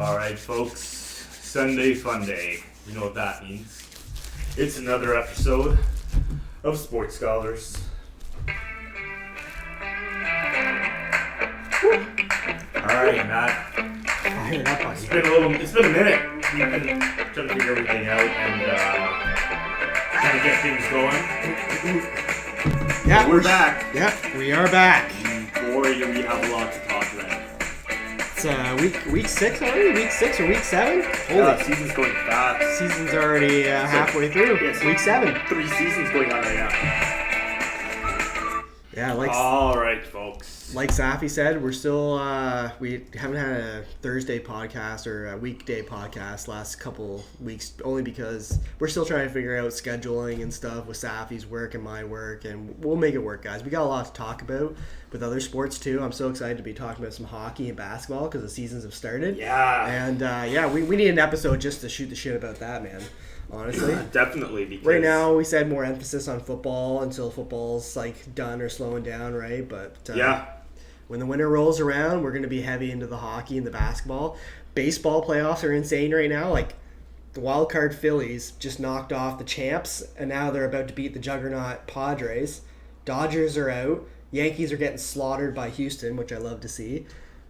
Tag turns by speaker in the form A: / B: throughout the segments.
A: Alright folks, Sunday Funday. You know what that means. It's another episode of Sports Scholars. Alright, Matt.
B: Fired up on
A: It's been a minute. We've been trying to figure everything out and trying to get things going.
B: Yeah,
A: We're back.
B: Yep, we are back.
A: Boy, do we have a lot to talk about.
B: It's week 6 already? Week 6 or week 7?
A: Holy, season's going fast.
B: Season's already halfway through.
A: Yes.
B: Week 7.
A: 3 seasons going on right now.
B: Yeah,
A: Alright, folks.
B: Like Safi said, we're still we haven't had a Thursday podcast or a weekday podcast last couple weeks, only because we're still trying to figure out scheduling and stuff with Safi's work and my work, and we'll make it work, guys. We got a lot to talk about with other sports too. I'm so excited to be talking about some hockey and basketball because the seasons have started.
A: Yeah.
B: And we need an episode just to shoot the shit about that, man. Honestly,
A: definitely. Because
B: right now we said more emphasis on football until football's like done or slowing down, right? But when the winter rolls around, we're going to be heavy into the hockey and the basketball. Baseball playoffs are insane right now. Like the wild card Phillies just knocked off the champs, and now they're about to beat the juggernaut Padres. Dodgers are out. Yankees are getting slaughtered by Houston, which I love to see.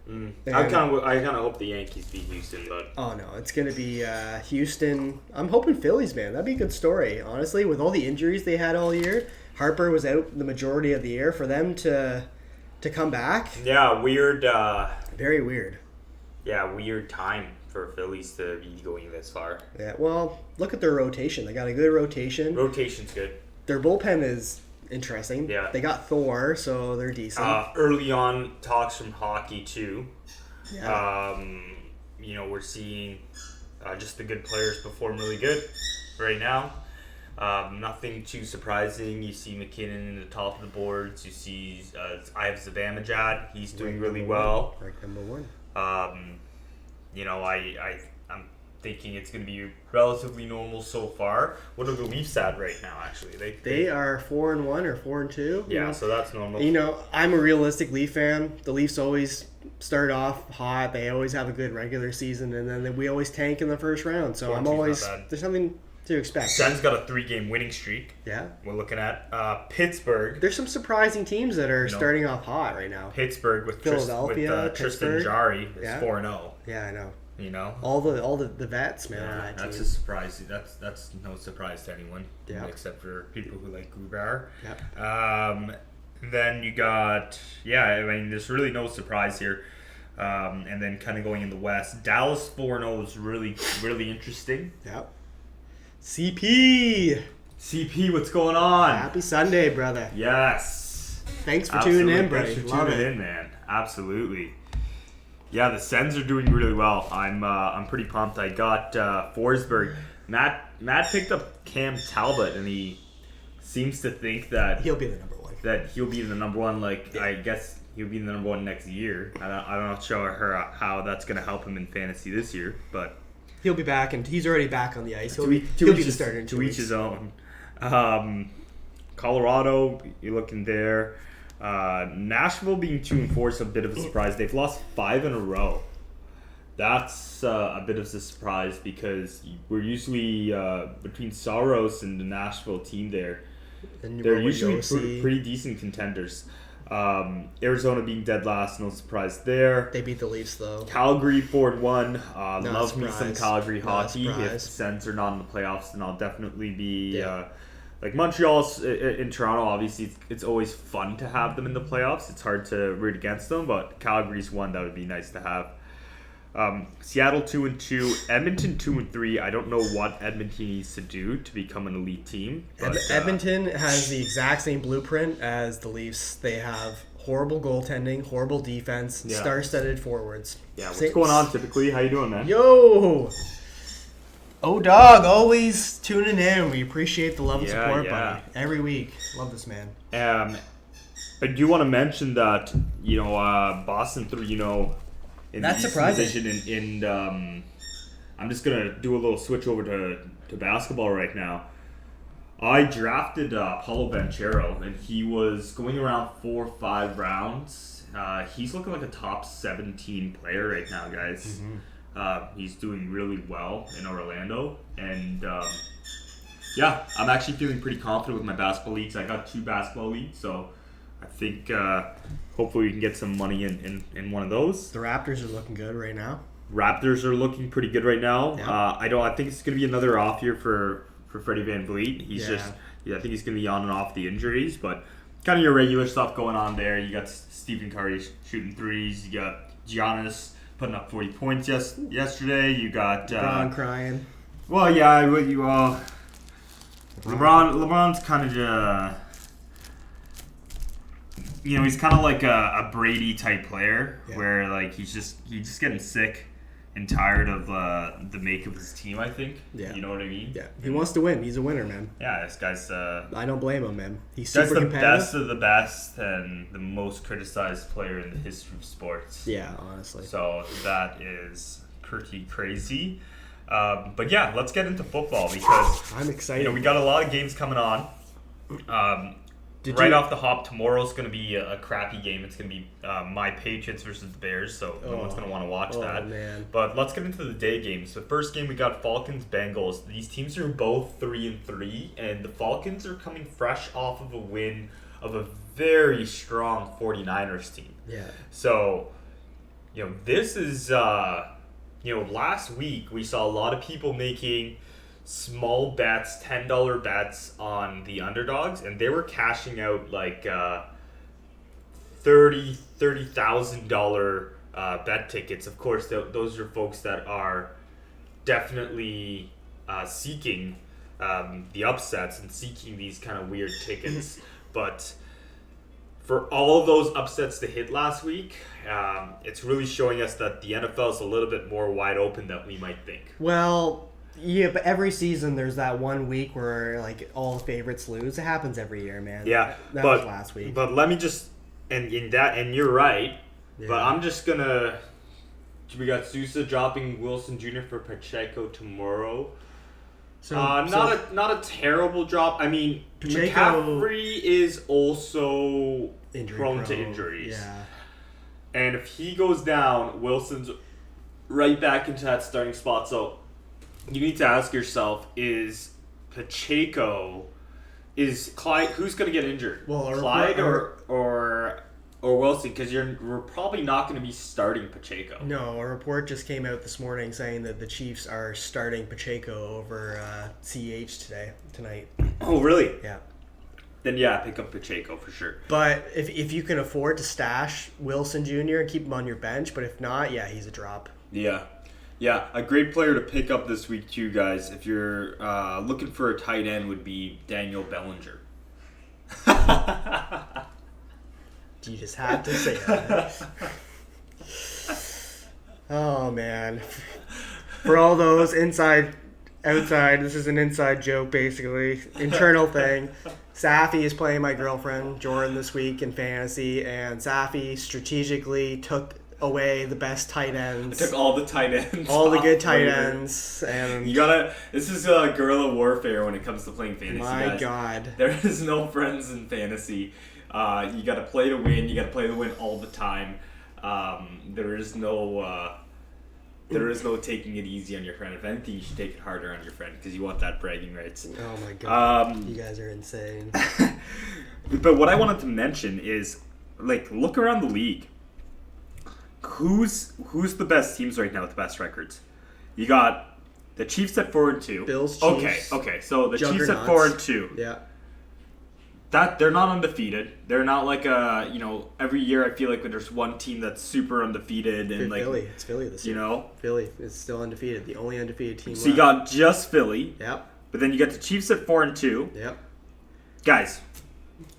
A: I kind of hope the Yankees beat Houston, but
B: oh no, it's gonna be Houston. I'm hoping Phillies, man. That'd be a good story, honestly. With all the injuries they had all year, Harper was out the majority of the year. For them to come back,
A: weird.
B: Very weird.
A: Yeah, weird time for Phillies to be going this far.
B: Yeah, well, look at their rotation. They got a good rotation.
A: Rotation's good.
B: Their bullpen is interesting.
A: Yeah.
B: They got Thor, so they're decent.
A: Early on, talks from hockey too.
B: Yeah.
A: We're seeing just the good players perform really good right now. Nothing too surprising. You see McKinnon in the top of the boards. You see I have Zibanejad. He's doing really well.
B: Ranked number 1.
A: I'm thinking it's going to be relatively normal so far. What are the Leafs at right now, actually?
B: They are 4-1 or 4-2.
A: Yeah, so that's normal.
B: I'm a realistic Leaf fan. The Leafs always start off hot. They always have a good regular season, and then we always tank in the first round. So there's something to expect.
A: Sens got a 3-game winning streak.
B: Yeah.
A: We're looking at Pittsburgh.
B: There's some surprising teams that are starting off hot right now.
A: Pittsburgh with
B: Philadelphia,
A: Tristan Jarry is 4-0.
B: Yeah, I know.
A: All
B: the vets, man.
A: Yeah,
B: on that
A: that's
B: team.
A: a surprise. That's no surprise to anyone, except for people who like Grubauer.
B: Yeah.
A: Then you got there's really no surprise here. And then kind of going in the West, Dallas 4-0 is really really interesting.
B: Yep. CP,
A: what's going on?
B: Happy Sunday, brother.
A: Yes.
B: Thanks for tuning in, buddy.
A: Thanks for tuning in, man. Absolutely. Yeah, the Sens are doing really well. I'm pretty pumped. I got Forsberg. Matt picked up Cam Talbot, and he seems to think that
B: he'll be the number 1.
A: That he'll be the number 1. I guess he'll be the number 1 next year. I'm not sure how that's going to help him in fantasy this year, but
B: he'll be back, and he's already back on the ice. He'll be the starter in 2 weeks.
A: To each his own. Colorado, you're looking there. Nashville being 2-4 is a bit of a surprise. They've lost 5 in a row. That's a bit of a surprise because we're usually between Saros and the Nashville team there. They're usually pretty decent contenders. Arizona being dead last, no surprise there.
B: They beat the Leafs though.
A: Calgary 4-1. Love
B: surprise.
A: Me some Calgary hockey. If
B: surprise.
A: the Sens are not in the playoffs, then I'll definitely be. Like Montreal's in Toronto, obviously it's always fun to have them in the playoffs. It's hard to root against them, but Calgary's one that would be nice to have. Seattle 2-2, Edmonton 2-3. I don't know what Edmonton needs to do to become an elite team. But,
B: Edmonton has the exact same blueprint as the Leafs. They have horrible goaltending, horrible defense, star-studded forwards.
A: Yeah, what's going on typically? How you doing, man?
B: Yo! Oh, dog, always tuning in. We appreciate the love and support, buddy. Every week. Love this man.
A: I do want to mention that, Boston 3-0 in the East Division. And I'm just going to do a little switch over to basketball right now. I drafted Paulo Banchero, and he was going around 4 or 5 rounds. He's looking like a top 17 player right now, guys. He's doing really well in Orlando, and I'm actually feeling pretty confident with my basketball leagues. I got 2 basketball leagues, so I think hopefully we can get some money in one of those.
B: The Raptors are looking good right now.
A: Raptors are looking pretty good right now.
B: Yeah.
A: I think it's going to be another off year for Freddie VanVleet. I think he's going to be on and off the injuries, but kind of your regular stuff going on there. You got Stephen Curry shooting threes. You got Giannis putting up 40 points yesterday. You got
B: LeBron crying.
A: Well, yeah, LeBron's kind of he's kind of like a Brady type player, where like he's just getting sick and tired of the make of his team, I think. Yeah. You know what I mean?
B: Yeah. He wants to win. He's a winner, man.
A: Yeah, this guy's...
B: I don't blame him, man. He's super competitive.
A: Best of the best and the most criticized player in the history of sports.
B: Yeah, honestly.
A: So that is pretty crazy. But yeah, let's get into football because...
B: I'm excited.
A: We got a lot of games coming on. Off the hop, tomorrow's going to be a crappy game. It's going to be my Patriots versus the Bears, so no one's going to want to watch that.
B: Man.
A: But let's get into the day games. The first game, we got Falcons-Bengals. These teams are both 3-3, and the Falcons are coming fresh off of a win of a very strong 49ers team.
B: Yeah.
A: So, this is, last week we saw a lot of people making small bets, $10 bets on the underdogs, and they were cashing out like $30,000 bet tickets. Of course, those are folks that are definitely seeking the upsets and seeking these kind of weird tickets. But for all of those upsets to hit last week, it's really showing us that the NFL is a little bit more wide open than we might think.
B: Well, yeah, but every season there's that one week where like all the favorites lose. It happens every year, man.
A: Yeah,
B: that was last week.
A: But let me just and you're right. Yeah. But I'm just gonna. We got Sousa dropping Wilson Jr. for Pacheco tomorrow. Not a terrible drop. I mean,
B: Pacheco,
A: McCaffrey is also prone to injuries.
B: Yeah.
A: And if he goes down, Wilson's right back into that starting spot. So you need to ask yourself, is Pacheco, is Clyde, who's going to get injured?
B: Well,
A: Clyde or Wilson? Because we're probably not going to be starting Pacheco.
B: No, a report just came out this morning saying that the Chiefs are starting Pacheco over CH tonight.
A: Oh, really?
B: Yeah.
A: Then yeah, pick up Pacheco for sure.
B: But if you can afford to stash Wilson Jr. and keep him on your bench, but if not, yeah, he's a drop.
A: Yeah. Yeah, a great player to pick up this week too, guys. If you're looking for a tight end, would be Daniel Bellinger.
B: You just had to say that. Oh, man. For all those outside, this is an inside joke, basically. Internal thing. Safi is playing my girlfriend, Jordan, this week in fantasy, and Safi strategically took away the best tight ends.
A: I took all the tight ends.
B: All the good tight ends. And
A: this is guerrilla warfare when it comes to playing fantasy,
B: my
A: guys.
B: God.
A: There is no friends in fantasy. You got to play to win. You got to play to win all the time. There is no taking it easy on your friend. If anything, you should take it harder on your friend because you want that bragging rights.
B: Oh my God, you guys are insane.
A: But what I wanted to mention is, look around the league. Who's the best teams right now with the best records? You got the Chiefs at 4-2.
B: Bills, Chiefs.
A: Okay. So the Chiefs at 4-2.
B: Yeah.
A: That they're not undefeated. They're not like every year I feel like there's one team that's super undefeated and
B: Philly. It's Philly this year. Philly is still undefeated. The only undefeated team.
A: So you got just Philly.
B: Yep.
A: But then you got the Chiefs at 4-2.
B: Yep.
A: Guys,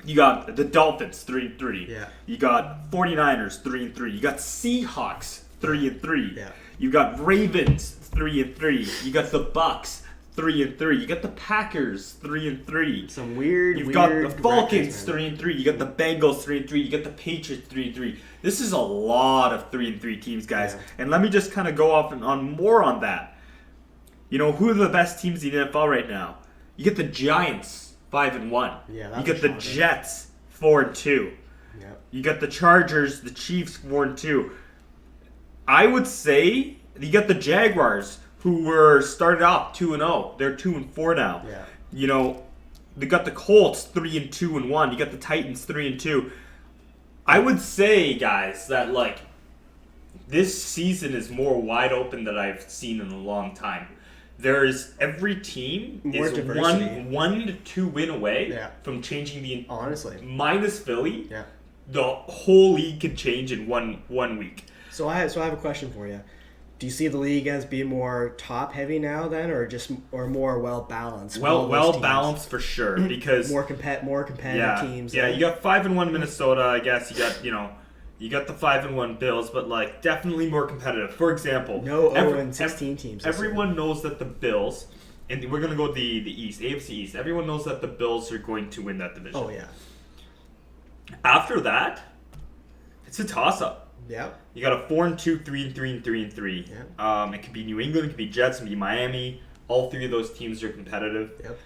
A: you got the Dolphins 3-3.
B: Yeah.
A: You got 49ers 3-3. You got Seahawks 3-3.
B: Yeah.
A: You got Ravens 3-3. You got the Bucks 3-3. You got the Packers 3-3.
B: Some weird.
A: You've got the Falcons 3-3. You got the Bengals 3-3. You got the Patriots 3-3. This is a lot of 3-3 teams, guys. Yeah. And let me just kind of go off on more on that. Who are the best teams in the NFL right now? You get the Giants 5-1.
B: Yeah,
A: you get the Jets 4-2.
B: Yep.
A: You got the Chargers, the Chiefs 4-2. I would say You got the Jaguars, who were started off 2-0. They're 2-4 now.
B: Yeah.
A: You know, they got the Colts 3-2-1. You got the Titans 3-2. I would say, guys, that like this season is more wide open than I've seen in a long time. There's every team
B: More
A: is
B: diversity.
A: one to two win away
B: Yeah.
A: from changing the
B: Honestly.
A: minus Philly.
B: Yeah.
A: The whole league could change in one week.
B: So I have a question for you. Do you see the league as being more top heavy now then, or more well balanced?
A: Well balanced for sure because
B: more competitive teams.
A: Yeah, you got 5-1 Minnesota. I guess you got the 5-1 Bills, but like definitely more competitive. For example,
B: no 0-16 teams.
A: Everyone knows that the Bills, and we're gonna go the East, AFC East. Everyone knows that the Bills are going to win that division.
B: Oh yeah.
A: After that, it's a toss-up.
B: Yeah.
A: You got a 4-2, 3-3, and 3-3.
B: Yeah.
A: It could be New England, it could be Jets, it could be Miami. All three of those teams are competitive.
B: Yep.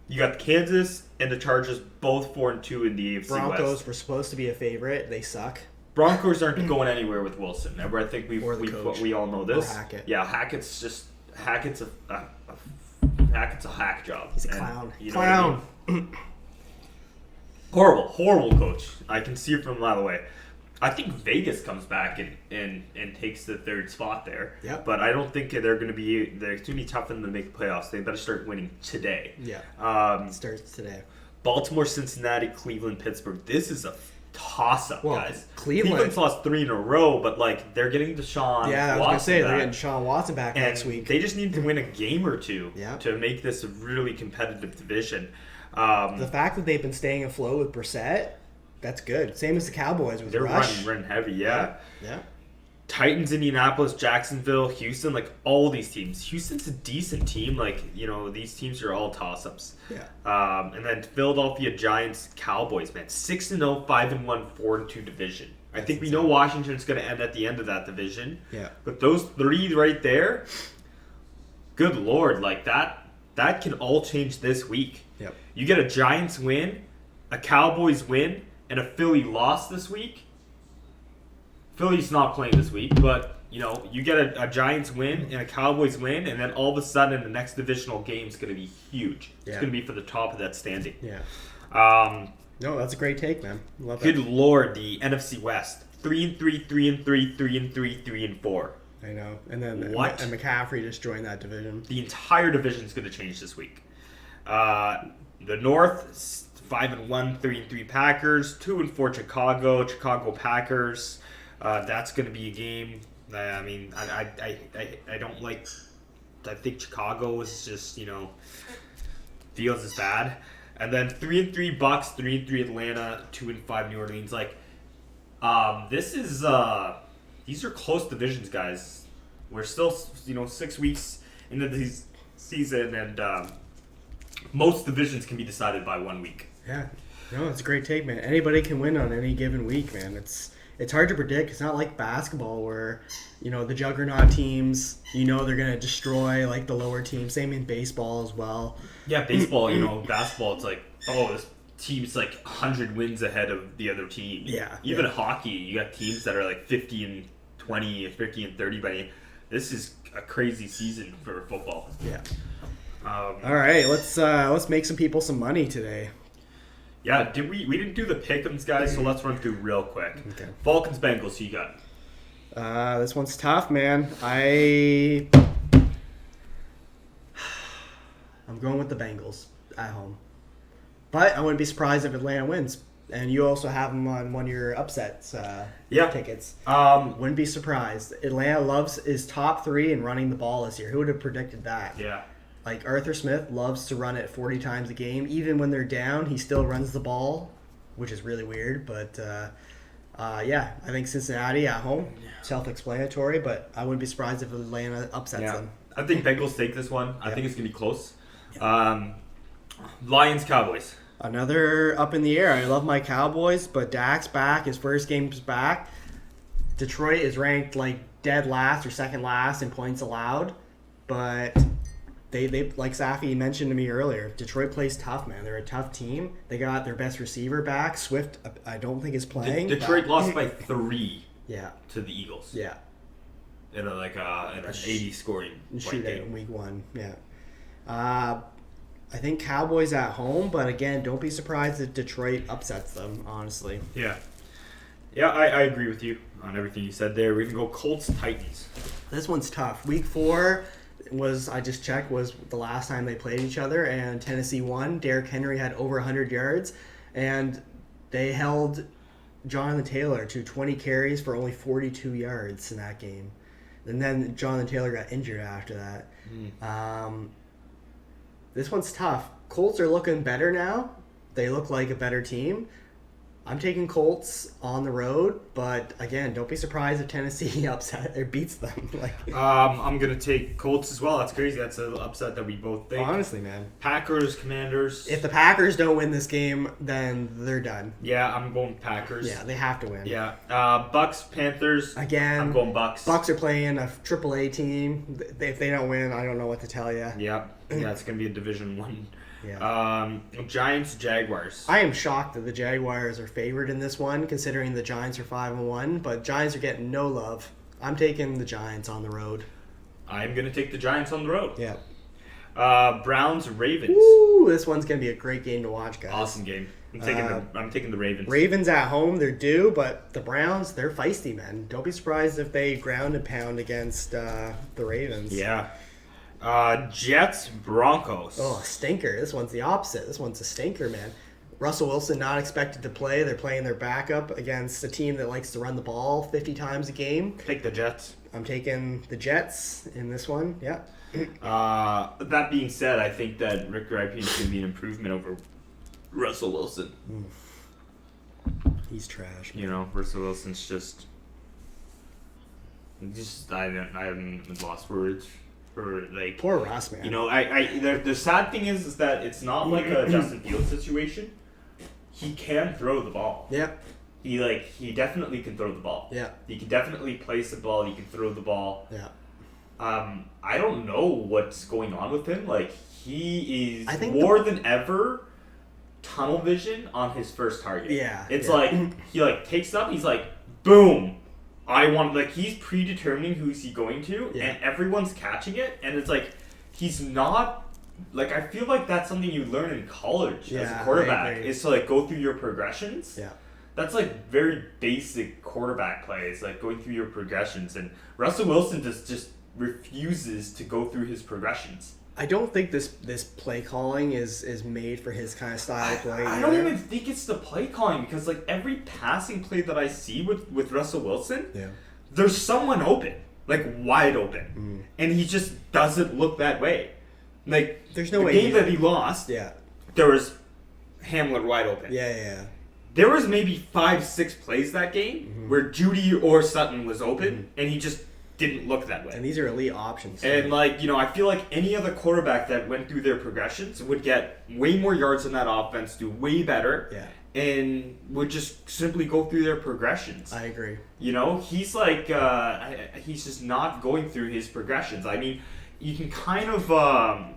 A: You got Kansas and the Chargers, both 4-2 in the AFC
B: Broncos
A: West.
B: were supposed to be a favorite. They suck.
A: Broncos aren't going anywhere with Wilson. I think we all know this.
B: Or Hackett.
A: Yeah, Hackett's a hack job.
B: He's a clown.
A: You know what I mean? Horrible coach. I can see it from a mile away. I think Vegas comes back and takes the third spot there.
B: Yep.
A: But I don't think they're going to be tough for them to make the playoffs. They better start winning today.
B: Yeah. It starts today.
A: Baltimore, Cincinnati, Cleveland, Pittsburgh. This is a toss-up, guys.
B: Cleveland's
A: lost 3 in a row, but like they're getting Deshaun.
B: Yeah, I was
A: Watson
B: gonna say
A: back.
B: they're getting Deshaun Watson back
A: And
B: next week.
A: They just need to win a game or two to make this a really competitive division.
B: The fact that they've been staying afloat with Brissett, that's good. Same as the Cowboys with
A: They're
B: Rush.
A: running heavy, yeah.
B: Yeah.
A: Titans, Indianapolis, Jacksonville, Houston, like all these teams. Houston's a decent team. Like, you know, these teams are all toss-ups.
B: Yeah.
A: And then Philadelphia Giants, Cowboys, man. 6-0, 5-1, 4-2 division. I think we know Washington's going to end at the end of that division.
B: Yeah.
A: But those three right there, good Lord, like that can all change this week.
B: Yep.
A: You get a Giants win, a Cowboys win, and a Philly loss this week. Philly's not playing this week, but you know, you get a Giants win and a Cowboys win, and then all of a sudden the next divisional game is going to be huge.
B: Yeah.
A: It's going to be for the top of that standing.
B: Yeah.
A: No,
B: that's a great take, man. Love
A: good
B: it.
A: Lord, the NFC West 3-3, 3-3, 3-3, 3-4.
B: I know, and then
A: What?
B: And McCaffrey just joined that division.
A: The entire division is going to change this week. The North 5-1, 3-3 Packers, 2-4 Chicago Packers. That's going to be a game. I mean, I don't like. I think Chicago is just, you know, feels as bad. And then 3-3 Bucks, 3-3 Atlanta, 2-5 New Orleans. Like, this is these are close divisions, guys. We're still, you know, 6 weeks into the season, and most divisions can be decided by 1 week.
B: Yeah, no, it's a great take, man. Anybody can win on any given week, man. It's hard to predict. It's not like basketball where, you know, the juggernaut teams, you know, they're going to destroy, like, the lower teams. Same in baseball as well.
A: Yeah, baseball, you know, basketball, it's like, oh, this team's like 100 wins ahead of the other team.
B: Yeah.
A: Even hockey, you got teams that are like 50 and 20, 50 and 30 by this is a crazy season for football.
B: Yeah. All right, let's make some people some money today.
A: Yeah, we didn't do the pick'ems, guys, so let's run through real quick.
B: Okay.
A: Falcons, Bengals, who you got?
B: This one's tough, man. I'm going with the Bengals at home. But I wouldn't be surprised if Atlanta wins. And you also have them on one of your upsets tickets. Wouldn't be surprised. Atlanta is top 3 in running the ball this year. Who would have predicted that?
A: Yeah.
B: Like, Arthur Smith loves to run it 40 times a game. Even when they're down, he still runs the ball, which is really weird. But, I think Cincinnati at home, self-explanatory. But I wouldn't be surprised if Atlanta upsets them.
A: I think Bengals take this one. I think it's going to be close. Lions, Cowboys.
B: Another up in the air. I love my Cowboys, but Dak's back. His first game's back. Detroit is ranked like dead last or second last in points allowed, but they like Safi mentioned to me earlier, Detroit plays tough, man. They're a tough team. They got their best receiver back. Swift, I don't think is playing.
A: Detroit lost by 3
B: to
A: the Eagles.
B: Yeah.
A: in an 80 scoring
B: shootout
A: game.
B: in week 1. Yeah. I think Cowboys at home, but again, don't be surprised if Detroit upsets them, honestly.
A: Yeah. Yeah, I agree with you on everything you said there. We're going to go Colts-Titans.
B: This one's tough. Week 4 I just checked, was the last time they played each other, and Tennessee won. Derrick Henry had over 100 yards, and they held Jonathan Taylor to 20 carries for only 42 yards in that game. And then Jonathan Taylor got injured after that. This one's tough. Colts are looking better now. They look like a better team. I'm taking Colts on the road, but again, don't be surprised if Tennessee upset or beats them.
A: I'm gonna take Colts as well. That's crazy. That's an upset that we both think.
B: Honestly, man.
A: Packers, Commanders.
B: If the Packers don't win this game, then they're done.
A: Yeah, I'm going Packers.
B: Yeah, they have to win.
A: Yeah, Bucks, Panthers.
B: Again,
A: I'm going Bucks.
B: Bucks are playing a AAA team. If they don't win, I don't know what to tell you.
A: Yeah, it's gonna be a Division 1.
B: Yeah.
A: Giants, Jaguars.
B: I am shocked that the Jaguars are favored in this one, considering the Giants are 5-1. But Giants are getting no love. I'm taking the Giants on the road.
A: I'm gonna take the Giants on the road.
B: Yeah.
A: Browns, Ravens.
B: Woo! This one's gonna be a great game to watch, guys.
A: Awesome game. I'm taking the Ravens.
B: Ravens at home, they're due, but the Browns, they're feisty, man. Don't be surprised if they ground and pound against the Ravens.
A: Yeah. Jets, Broncos.
B: Oh, a stinker. This one's the opposite. This one's a stinker, man. Russell Wilson not expected to play. They're playing their backup against a team that likes to run the ball 50 times a game.
A: Take the Jets.
B: I'm taking the Jets in this one. Yeah.
A: That being said, I think that Rick Ripien is going to be an improvement over Russell Wilson.
B: He's trash, man.
A: You know, Russell Wilson's just I haven't lost words.
B: Poor Russ, man.
A: You know, the sad thing is that it's not like a Justin Fields situation. He can throw the ball.
B: Yeah.
A: He definitely can throw the ball.
B: Yeah.
A: He can definitely place the ball. He can throw the ball.
B: Yeah.
A: I don't know what's going on with him. He is
B: more
A: than ever tunnel vision on his first target.
B: Yeah.
A: It's he takes up. He's like, boom. He's predetermining who's he going to, and everyone's catching it, and it's he's not, I feel like that's something you learn in college as a quarterback, is to go through your progressions.
B: Yeah.
A: That's very basic quarterback play. It's going through your progressions, and Russell Wilson just refuses to go through his progressions.
B: I don't think this play calling is made for his kind of style of play.
A: I don't even think it's the play calling, because every passing play that I see with Russell Wilson, there's someone open, wide open, and he just doesn't look that way.
B: There's no
A: the
B: way
A: game that he lost. There was Hamler wide open.
B: Yeah.
A: There was maybe 5-6 plays that game where Judy or Sutton was open, and he just didn't look that way.
B: And these are elite options.
A: And I feel like any other quarterback that went through their progressions would get way more yards in that offense, do way better, and would just simply go through their progressions.
B: I agree.
A: He's he's just not going through his progressions. I mean, you can kind of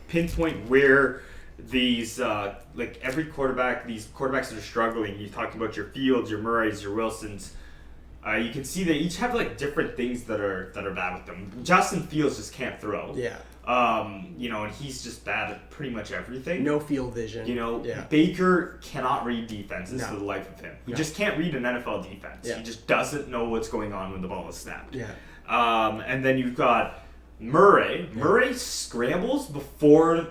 A: pinpoint where these every quarterback, these quarterbacks that are struggling. You're talking about your Fields, your Murrays, your Wilsons. You can see they each have different things that are bad with them. Justin Fields just can't throw.
B: Yeah.
A: And he's just bad at pretty much everything.
B: No field vision.
A: Baker cannot read defenses for the life of him. He just can't read an NFL defense.
B: Yeah.
A: He just doesn't know what's going on when the ball is snapped.
B: Yeah.
A: And then you've got Murray. Yeah. Murray scrambles before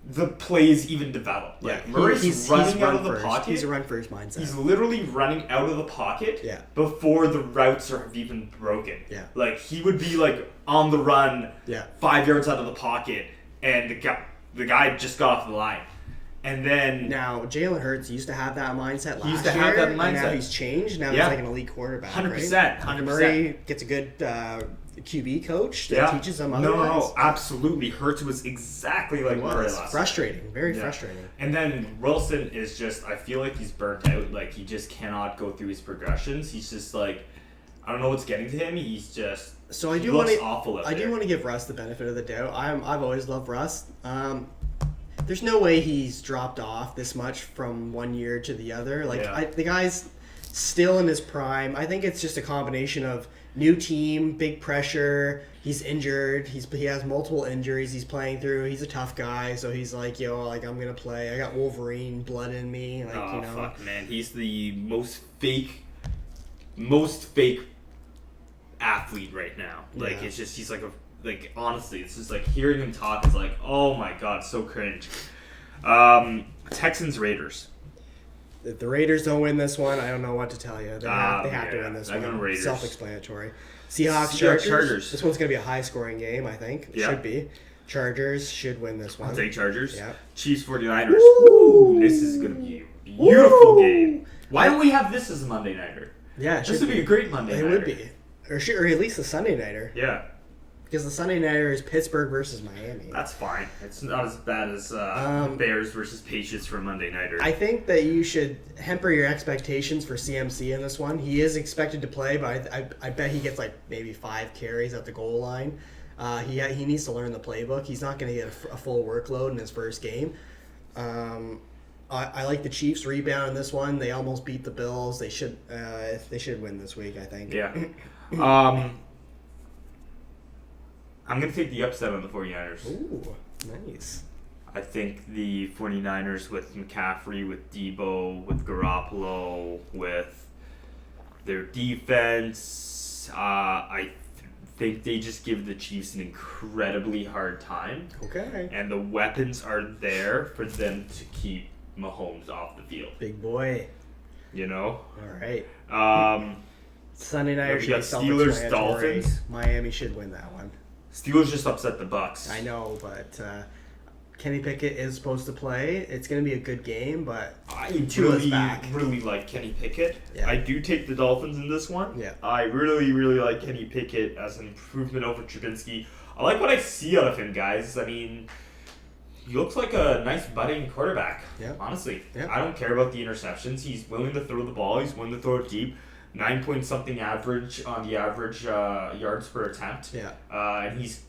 A: the plays even develop. Murray's running out of the pocket.
B: He's a run first mindset.
A: He's literally running out of the pocket before the routes are even broken.
B: Yeah.
A: He would be on the run 5 yards out of the pocket, and the guy just got off the line. And then
B: now Jalen Hurts used to have that mindset last year.
A: He used to have that mindset.
B: And now he's changed. Now he's an elite quarterback.
A: 100%.
B: Right?
A: 100%.
B: Murray gets a good QB coach that teaches him otherwise.
A: No, absolutely. Hurts was exactly like Murray last year.
B: Frustrating. Very frustrating.
A: And then Wilson is just, I feel like he's burnt out. He just cannot go through his progressions. He's just I don't know what's getting to him. He's just
B: I do want to give Russ the benefit of the doubt. I've always loved Russ. There's no way he's dropped off this much from one year to the other. The guy's still in his prime. I think it's just a combination of New team, big pressure. He's injured. He has multiple injuries. He's playing through. He's a tough guy, so he's like, yo, like I'm gonna play. I got Wolverine blood in me. Like,
A: oh
B: you know,
A: fuck, man, he's the most fake athlete right now. Like it's just he's like honestly, it's just like hearing him talk is like, oh my god, so cringe. Texans Raiders.
B: If the Raiders don't win this one, I don't know what to tell you. They have to win this one.
A: Raiders.
B: Self-explanatory. Seahawks Chargers. This one's going to be a high-scoring game, I think. It should be. Chargers should win this one.
A: I'll take Chargers.
B: Yeah.
A: Chiefs 49ers. Woo! This is going to be a beautiful game. Why don't we have this as a Monday nighter?
B: Yeah,
A: this would be a great Monday nighter.
B: It would be. Or at least a Sunday nighter.
A: Yeah.
B: Because the Sunday nighter is Pittsburgh versus Miami.
A: That's fine. It's not as bad as Bears versus Patriots for a Monday nighter.
B: I think that you should temper your expectations for CMC in this one. He is expected to play, but I bet he gets like maybe 5 carries at the goal line. He needs to learn the playbook. He's not going to get a full workload in his first game. I like the Chiefs rebound in this one. They almost beat the Bills. They should win this week, I think.
A: Yeah. I'm going to take the upset on the 49ers.
B: Ooh, nice.
A: I think the 49ers with McCaffrey, with Debo, with Garoppolo, with their defense, I think they just give the Chiefs an incredibly hard time.
B: Okay.
A: And the weapons are there for them to keep Mahomes off the field.
B: Big boy.
A: You know?
B: All right. Sunday night
A: we got Steelers, Dolphins.
B: Miami should win that one.
A: Steelers just upset the Bucks.
B: I know, but Kenny Pickett is supposed to play. It's going to be a good game, but
A: I really like Kenny Pickett. Yeah. I do take the Dolphins in this one.
B: Yeah.
A: I really like Kenny Pickett as an improvement over Trubinsky. I like what I see out of him, guys. I mean, he looks like a nice budding quarterback.
B: Yeah.
A: Honestly.
B: Yeah.
A: I don't care about the interceptions. He's willing to throw the ball. He's willing to throw it deep. 9-point-something average on the average yards per attempt.
B: Yeah.
A: And he's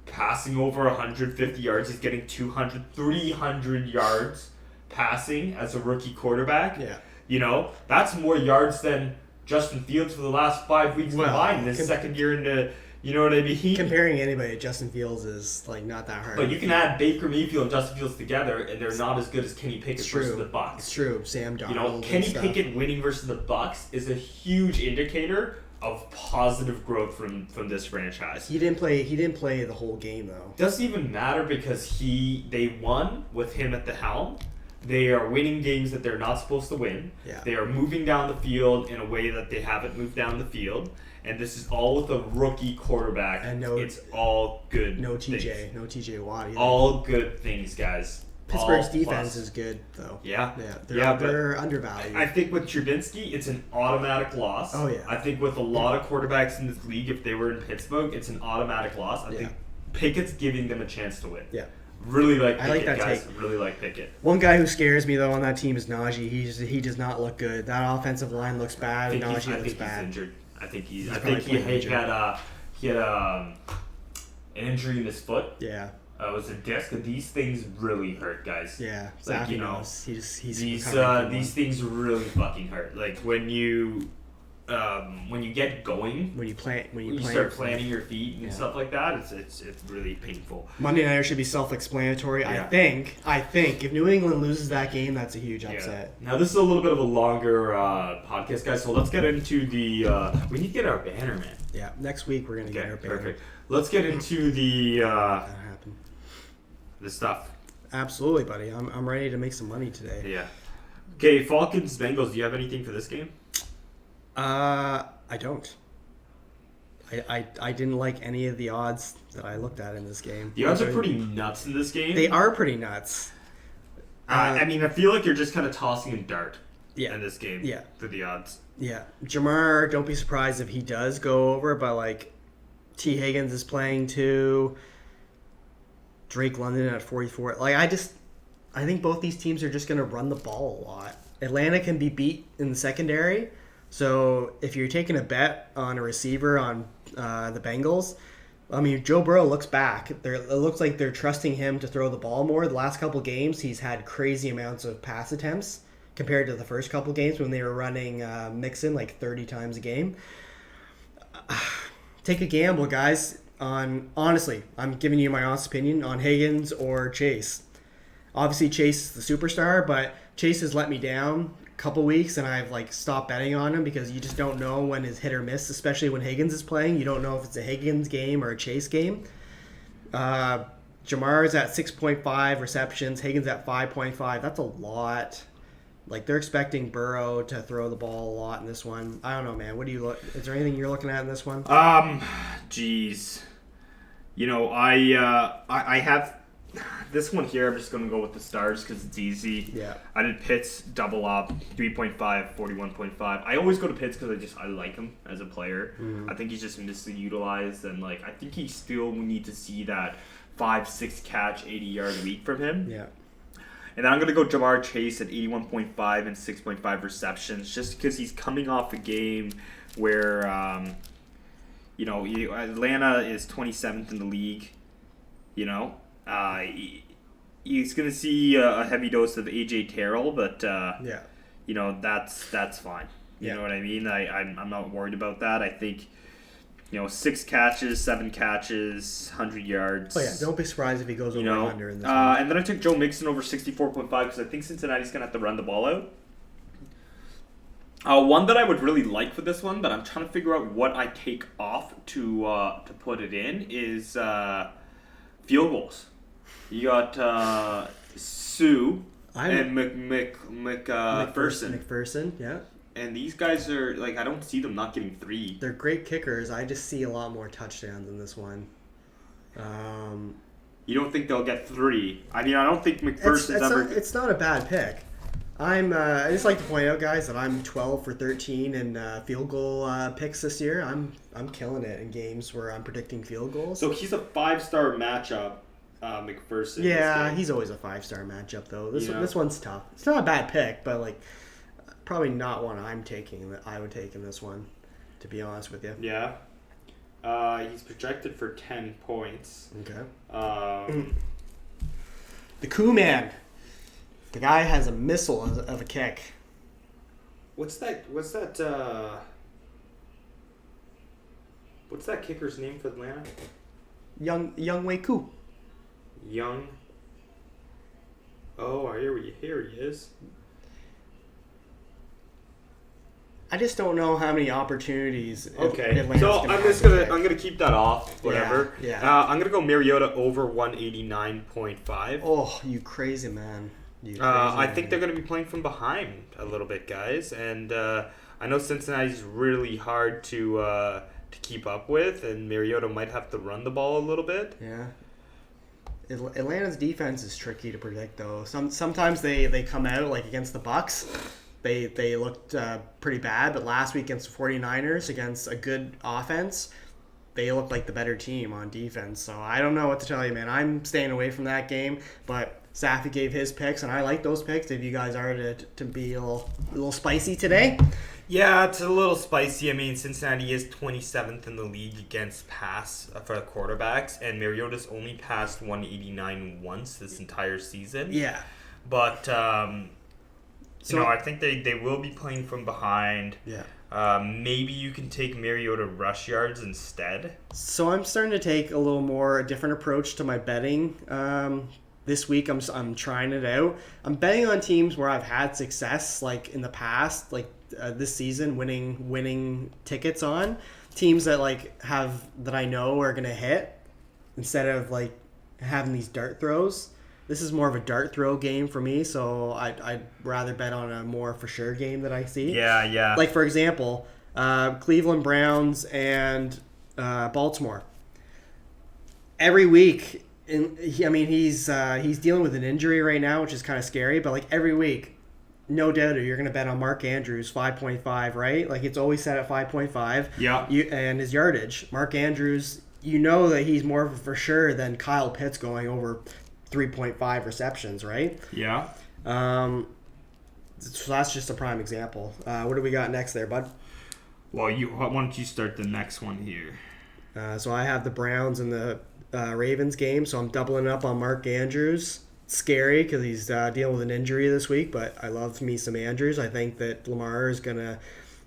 A: passing over 150 yards. He's getting 300 yards passing as a rookie quarterback.
B: Yeah.
A: You know, that's more yards than Justin Fields for the last 5 weeks combined in his second year into, you know what I mean?
B: Comparing anybody to Justin Fields is like not that hard.
A: But you can add Baker Mayfield and Justin Fields together, and they're not as good as Kenny Pickett versus the Bucks.
B: It's true. Sam Darnold.
A: You know, Kenny Pickett winning versus the Bucks is a huge indicator of positive growth from this franchise.
B: He didn't play the whole game though.
A: Doesn't even matter because they won with him at the helm. They are winning games that they're not supposed to win.
B: Yeah.
A: They are moving down the field in a way that they haven't moved down the field. And this is all with a rookie quarterback.
B: And
A: it's all good.
B: No TJ Watt either.
A: All good things, guys.
B: Pittsburgh's defense is good though.
A: Yeah.
B: They're undervalued.
A: I think with Trubinsky, it's an automatic loss.
B: Oh yeah.
A: I think with a lot of quarterbacks in this league, if they were in Pittsburgh, it's an automatic loss. I think Pickett's giving them a chance to win.
B: Yeah.
A: Really like Pickett,
B: I like that
A: guys.
B: take.
A: Really like Pickett.
B: One guy who scares me though on that team is Najee. He does not look good. That offensive line looks bad. Najee looks bad.
A: He's injured. I think he had an injury in his foot.
B: Yeah.
A: It was a disc. These things really hurt, guys.
B: Yeah.
A: Like, you know,
B: he's
A: these things really fucking hurt. Like when you get going, when you start planting your feet and stuff like that, it's really painful.
B: Monday night should be self-explanatory.
A: Yeah.
B: I think if New England loses that game, that's a huge upset.
A: Now this is a little bit of a longer podcast, guys. So let's get into the. We need to get our banner, man.
B: Yeah, next week we're gonna get our banner.
A: Perfect. Let's get into the stuff.
B: Absolutely, buddy. I'm ready to make some money today.
A: Yeah. Okay, Falcons Bengals. Do you have anything for this game?
B: I don't. I didn't like any of the odds that I looked at in this game.
A: The odds are pretty nuts in this game.
B: They are pretty nuts.
A: I mean, I feel like you're just kind of tossing a dart in this game for the odds.
B: Yeah. Jamar, don't be surprised if he does go over, but like T. Higgins is playing too. Drake London at 44. Like I think both these teams are just going to run the ball a lot. Atlanta can be beat in the secondary. So if you're taking a bet on a receiver on the Bengals, I mean, Joe Burrow looks back. It looks like they're trusting him to throw the ball more. The last couple games, he's had crazy amounts of pass attempts compared to the first couple games when they were running Mixon like 30 times a game. Take a gamble, guys. Honestly, I'm giving you my honest opinion on Higgins or Chase. Obviously, Chase is the superstar, but Chase has let me down a couple weeks, and I've stopped betting on him because you just don't know when his hit or miss, especially when Higgins is playing. You don't know if it's a Higgins game or a Chase game. Jamar is at 6.5 receptions, Higgins at 5.5. That's a lot. They're expecting Burrow to throw the ball a lot in this one. I don't know, man. What do you look? Is there anything you're looking at in this one?
A: Geez. I have this one here. I'm just going to go with the stars because it's easy.
B: Yeah.
A: I did Pitts double up 3.5, 41.5. I always go to Pitts because I like him as a player. I think he's just misutilized, and I think he still need to see that 5-6 catch 80-yard week from him.
B: Yeah.
A: And then I'm going to go Jamar Chase at 81.5 and 6.5 receptions just because he's coming off a game where, Atlanta is 27th in the league. He's going to see a heavy dose of A.J. Terrell, but, that's fine. You know what I mean? I'm not worried about that. I think, 6 catches, 7 catches, 100 yards.
B: Oh, yeah. Don't be surprised if he goes over 100 in this one.
A: And then I took Joe Mixon over 64.5 because I think Cincinnati's going to have to run the ball out. One that I would really like for this one, but I'm trying to figure out what I take off to put it in, is field goals. You got Sue and McPherson.
B: McPherson, yeah.
A: And these guys are, I don't see them not getting 3.
B: They're great kickers. I just see a lot more touchdowns in this one.
A: You don't think they'll get 3? I mean, I don't think McPherson's ever...
B: It's not a bad pick. I just like to point out, guys, that I'm 12 for 13 in field goal picks this year. I'm killing it in games where I'm predicting field goals.
A: So he's a 5-star matchup, McPherson.
B: Yeah, he's always a 5-star matchup, though. This one's tough. It's not a bad pick, but probably not one I would take in this one, to be honest with you.
A: Yeah. He's projected for 10 points.
B: Okay. The Koo Man. The guy has a missile of a kick.
A: What's that kicker's name for Atlanta?
B: Young Wei Koo.
A: Young. Oh, here he is.
B: I just don't know how many opportunities.
A: Okay, so I'm gonna keep that off. Whatever.
B: Yeah.
A: I'm gonna go Mariota over 189.5.
B: Oh, you crazy man!
A: I think they're gonna be playing from behind a little bit, guys, and I know Cincinnati's really hard to keep up with, and Mariota might have to run the ball a little bit.
B: Yeah. Atlanta's defense is tricky to predict, though. Sometimes they come out against the Bucs. They looked pretty bad, but last week against the 49ers, against a good offense, they looked like the better team on defense. So I don't know what to tell you, man. I'm staying away from that game, but Safi gave his picks, and I like those picks. If you guys are to be a little spicy today.
A: Yeah, it's a little spicy. I mean, Cincinnati is 27th in the league against pass for the quarterbacks, and Mariota's only passed 189 once this entire season.
B: Yeah.
A: But... I think they will be playing from behind.
B: Yeah.
A: Maybe you can take Mariota rush yards instead.
B: So I'm starting to take a different approach to my betting. This week I'm trying it out. I'm betting on teams where I've had success, in the past, this season, winning tickets on teams that that I know are gonna hit, instead of having these dart throws. This is more of a dart throw game for me, so I'd rather bet on a more for sure game that I see.
A: Yeah.
B: For example, Cleveland Browns and Baltimore. Every week, he's dealing with an injury right now, which is kind of scary. But every week, no doubt you're going to bet on Mark Andrews 5.5, right? It's always set at 5.5.
A: Yeah.
B: And his yardage, Mark Andrews, that he's more of a for sure than Kyle Pitts going over 3.5 receptions, right?
A: Yeah.
B: So that's just a prime example. What do we got next there, bud?
A: Well, why don't you start the next one here?
B: So I have the Browns and the Ravens game, so I'm doubling up on Mark Andrews. Scary because he's dealing with an injury this week, but I love me some Andrews. I think that Lamar is going to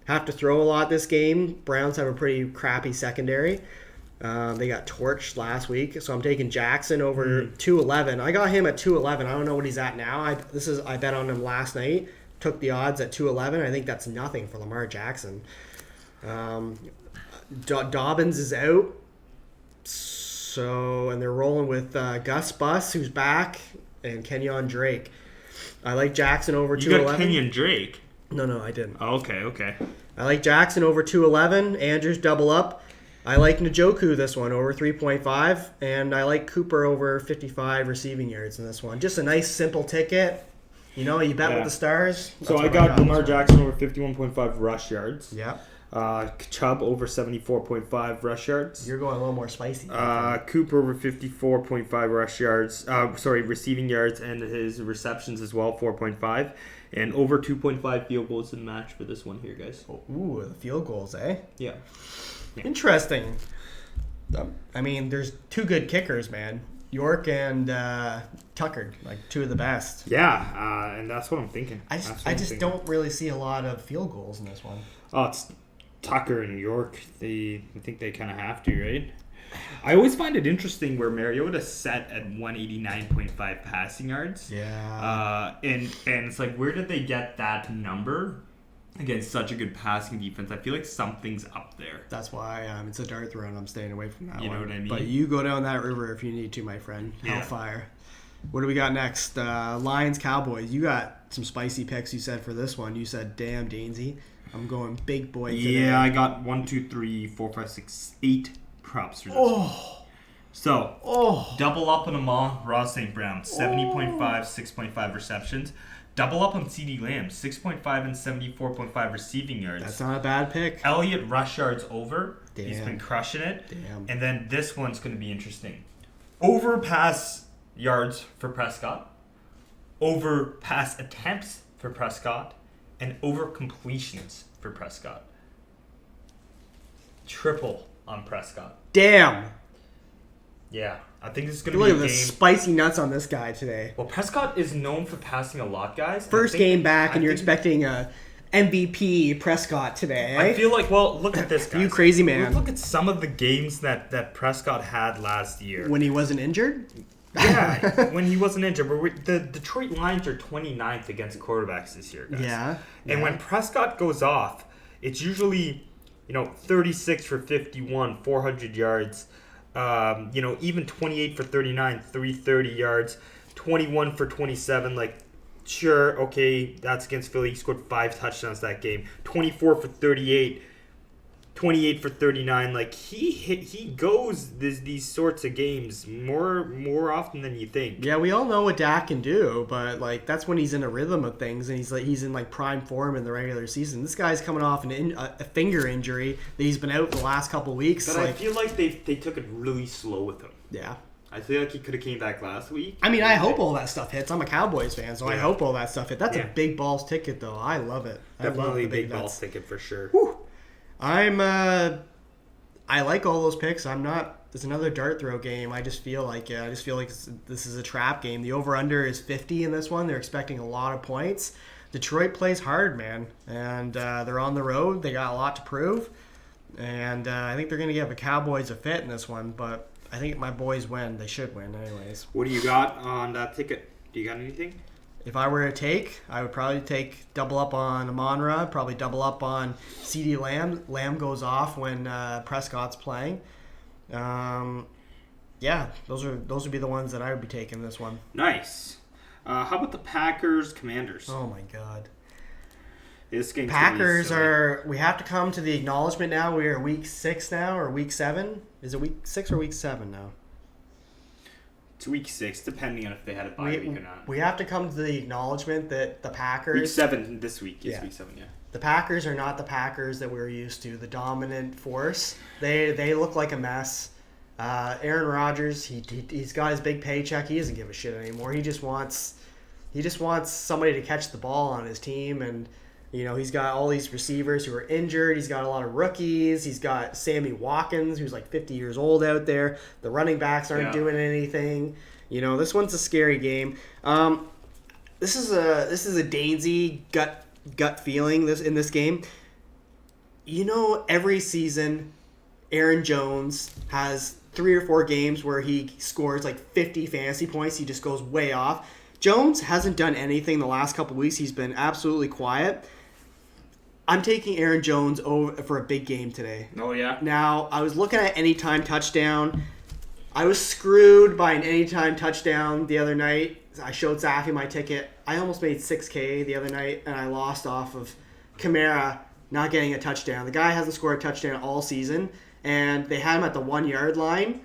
B: have to throw a lot this game. Browns have a pretty crappy secondary. They got torched last week, so I'm taking Jackson over 211. I got him at 211. I don't know what he's at now. I bet on him last night. Took the odds at 211. I think that's nothing for Lamar Jackson. Dobbins is out. And they're rolling with Gus Bus, who's back, and Kenyon Drake. I like Jackson over 211.
A: You got Kenyon Drake?
B: No, I didn't.
A: Oh, okay.
B: I like Jackson over 211. Andrews double up. I like Njoku this one over 3.5, and I like Cooper over 55 receiving yards in this one. Just a nice, simple ticket. You bet with the stars.
A: So I got Lamar Jackson over 51.5 rush yards.
B: Yeah.
A: Chubb over 74.5 rush yards.
B: You're going a little more spicy.
A: Cooper over 54.5 rush yards. Receiving yards, and his receptions as well, 4.5. And over 2.5 field goals in match for this one here, guys.
B: Ooh, the field goals, eh?
A: Yeah.
B: Interesting. There's two good kickers, man. York and Tucker, like two of the best.
A: Yeah, and that's what I'm thinking.
B: I just don't really see a lot of field goals in this one.
A: Oh, it's Tucker and York. I think they kind of have to, right? I always find it interesting where Mariota set at 189.5 passing yards.
B: Yeah.
A: And it's like, where did they get that number against such a good passing defense? I feel like something's up there.
B: That's why it's a dart throw and I'm staying away from that one.
A: You know what I mean?
B: But you go down that river if you need to, my friend.
A: Yeah.
B: Hellfire. What do we got next? Lions, Cowboys. You got some spicy picks you said for this one. You said, damn, Dainsy. I'm going big boy today.
A: Yeah, I got 1, 2, 3, 4, 5, 6, 8 props for this one. So, double up on Amon-Ra St. Brown, 70.5, 6.5 receptions. Double up on CD Lamb, 6.5 and 74.5 receiving yards.
B: That's not a bad pick.
A: Elliott rush yards over.
B: Damn.
A: He's been crushing it.
B: Damn.
A: And then this one's going to be interesting. Over pass yards for Prescott. Over pass attempts for Prescott. And over completions for Prescott. Triple on Prescott.
B: Damn.
A: Yeah, I think this is going to be
B: Look
A: a
B: at the
A: game.
B: spicy nuts on this guy today.
A: Well, Prescott is known for passing a lot, guys.
B: First game back, and you're expecting a MVP Prescott today.
A: I feel like, look at this guy.
B: You crazy man.
A: Look at some of the games that Prescott had last year.
B: When he wasn't injured?
A: Yeah, when he wasn't injured. But the Detroit Lions are 29th against quarterbacks this year, guys.
B: Yeah.
A: And when Prescott goes off, it's usually, 36 for 51, 400 yards. Even 28 for 39, 330 yards, 21 for 27. Like, sure, okay, that's against Philly. He scored 5 touchdowns that game. 24 for 38, 28 for 39. Like, he goes these sorts of games more often than you think.
B: Yeah, we all know what Dak can do, but like that's when he's in a rhythm of things and he's in like prime form in the regular season. This guy's coming off a finger injury that he's been out the last couple weeks.
A: But I feel like they took it really slow with him.
B: Yeah.
A: I feel like he could have came back last week.
B: I hope all that stuff hits. I'm a Cowboys fan, so I hope all that stuff hits. That's a big balls ticket, though. I love it.
A: Definitely a big balls ticket for sure.
B: Whew. I like all those picks. It's another dart throw game. I just feel like this is a trap game. The over-under is 50 in this one. They're expecting a lot of points. Detroit plays hard, man. And they're on the road. They got a lot to prove. And I think they're going to give the Cowboys a fit in this one. But I think my boys win. They should win anyways.
A: What do you got on that ticket? Do you got anything?
B: If I were to take, I would probably take double up on Amon-Ra, probably double up on CD Lamb. Lamb goes off when Prescott's playing. Those would be the ones that I would be taking this one.
A: Nice. How about the Packers Commanders?
B: Oh my God.
A: This game's
B: Packers we have to come to the acknowledgement now. We are week 6 now, or week 7. Is it week 6 or week 7 now?
A: It's week 6, depending on if they had a bye week or not.
B: We have to come to the acknowledgement that the Packers...
A: Week 7 this week is week 7, yeah.
B: The Packers are not the Packers that we're used to, the dominant force. They look like a mess. Aaron Rodgers, he's got his big paycheck. He doesn't give a shit anymore. He just wants somebody to catch the ball on his team, and he's got all these receivers who are injured. He's got a lot of rookies. He's got Sammy Watkins, who's like 50 years old out there. The running backs aren't doing anything. This one's a scary game. This is a Dainsy gut feeling in this game. every season, Aaron Jones has 3 or 4 games where he scores like 50 fantasy points. He just goes way off. Jones hasn't done anything the last couple weeks. He's been absolutely quiet. I'm taking Aaron Jones over for a big game today.
A: Oh, yeah?
B: Now, I was looking at anytime touchdown. I was screwed by an anytime touchdown the other night. I showed Zaffy my ticket. I almost made $6K the other night, and I lost off of Kamara not getting a touchdown. The guy hasn't scored a touchdown all season, and they had him at the 1-yard line,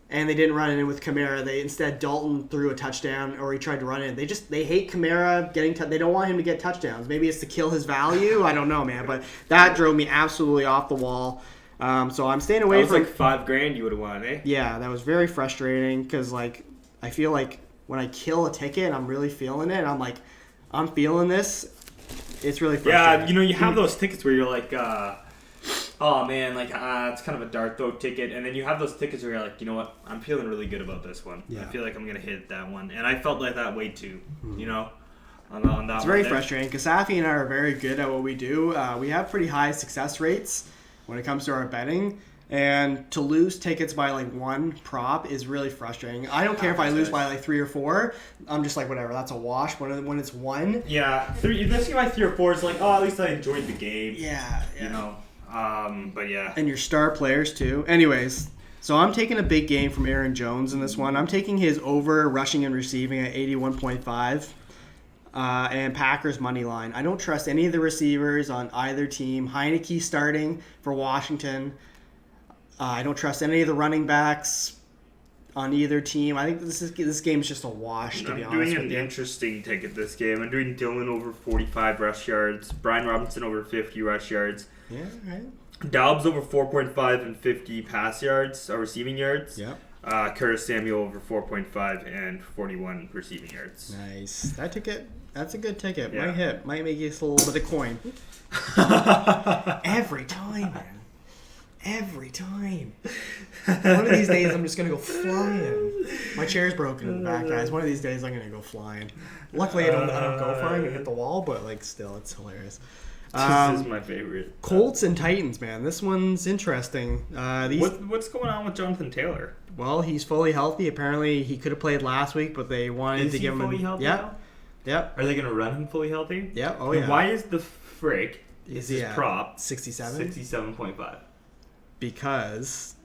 B: and they didn't run it in with Kamara. Instead, Dalton threw a touchdown, or he tried to run it in. They hate Kamara getting they don't want him to get touchdowns. Maybe it's to kill his value. I don't know, man. But that drove me absolutely off the wall. So I'm staying away from.
A: That was like $5,000 you would have won, eh?
B: Yeah, that was very frustrating because I feel like when I kill a ticket, I'm really feeling it. I'm feeling this. It's really frustrating.
A: Yeah, you have those tickets where you're like, oh man, it's kind of a dark throw ticket, and then you have those tickets where you're like, you know what, I'm feeling really good about this one. Yeah. I feel like I'm gonna hit that one, and I felt like that way too. On that.
B: It's very frustrating because Safi and I are very good at what we do. We have pretty high success rates when it comes to our betting. And to lose tickets by 1 prop is really frustrating. I don't care if I lose by 3 or 4. I'm just like, whatever, that's a wash. When it's 1.
A: Yeah, losing by 3 or 4 is like, oh, at least I enjoyed the game.
B: Yeah.
A: But yeah.
B: And your star players too. Anyways, so I'm taking a big game from Aaron Jones in this one. I'm taking his over rushing and receiving at 81.5. And Packers money line. I don't trust any of the receivers on either team. Heineke starting for Washington. I don't trust any of the running backs on either team. I think this game is just a wash, to be honest with you.
A: I'm doing an interesting ticket this game. I'm doing Dillon over 45 rush yards, Brian Robinson over 50 rush yards.
B: Yeah, right.
A: Dobbs over 4.5 and 50 pass yards, or receiving yards.
B: Yeah.
A: Curtis Samuel over 4.5 and 41 receiving yards.
B: Nice. That's a good ticket.
A: Yeah.
B: Might make you a little bit of coin. Every time, man. Every time. One of these days, I'm just going to go flying. My chair's broken in the back, guys. One of these days, I'm going to go flying. Luckily, I don't go flying and hit the wall, but still, it's hilarious.
A: This is my favorite.
B: Colts and Titans, man. This one's interesting.
A: What's going on with Jonathan Taylor?
B: Well, he's fully healthy. Apparently, he could have played last week, but they wanted to give him.
A: Is he fully healthy now?
B: Yep.
A: Are they going to run him fully healthy?
B: Yeah. Oh, yeah.
A: Why is the frick
B: is his
A: prop
B: 67?
A: 67.5.
B: Because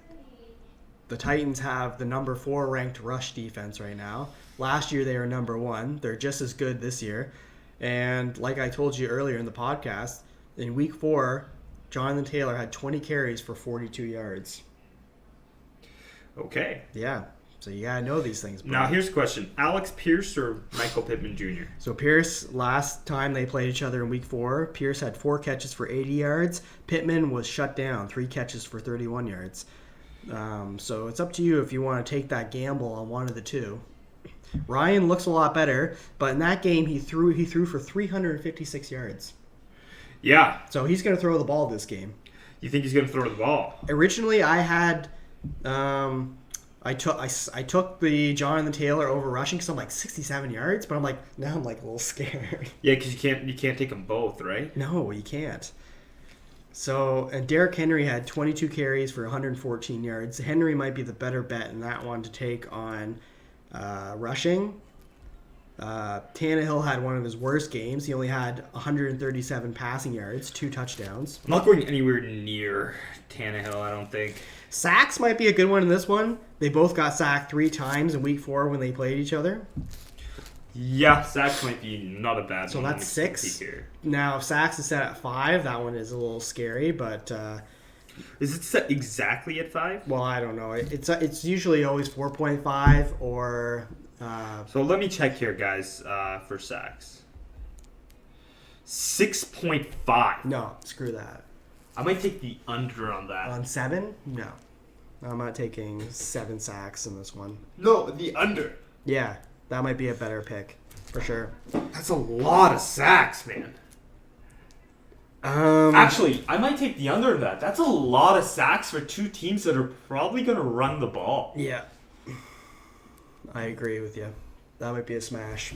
B: the Titans have the number 4 ranked rush defense right now. Last year they were number 1. They're just as good this year. And like I told you earlier in the podcast, in week 4, Jonathan Taylor had 20 carries for 42 yards.
A: Okay.
B: Yeah. So you gotta know these things. Bro.
A: Now here's a question: Alex Pierce or Michael Pittman Jr.?
B: So Pierce, last time they played each other in week 4, Pierce had 4 catches for 80 yards. Pittman was shut down, 3 catches for 31 yards. So it's up to you if you want to take that gamble on one of the two. Ryan looks a lot better, but in that game he threw for 356 yards.
A: Yeah.
B: So he's going to throw the ball this game.
A: You think he's going to throw the ball?
B: Originally, I had. I took the Jonathan Taylor over rushing because I'm like 67 yards, but now I'm a little scared.
A: Yeah, because you can't take them both, right?
B: No, you can't. So, and Derrick Henry had 22 carries for 114 yards. Henry might be the better bet in that one to take on rushing. Tannehill had one of his worst games. He only had 137 passing yards, 2 touchdowns.
A: I'm not going anywhere near Tannehill, I don't think.
B: Sacks might be a good one in this one. They both got sacked 3 times in week 4 when they played each other.
A: Yeah, sacks might be not a bad
B: so
A: one.
B: So that's 6. Now, if sacks is set at 5, that one is a little scary, but...
A: is it set exactly at 5?
B: Well, I don't know. It's usually always 4.5 or...
A: so let me check here, guys, for sacks. 6.5.
B: No, screw that.
A: I might take the under on that.
B: On 7? No. I'm not taking 7 sacks in this one.
A: No, the under.
B: Yeah, that might be a better pick, for sure.
A: That's a lot of sacks, man. Actually, I might take the under of that. That's a lot of sacks for 2 teams that are probably going to run the ball.
B: Yeah. I agree with you. That might be a smash.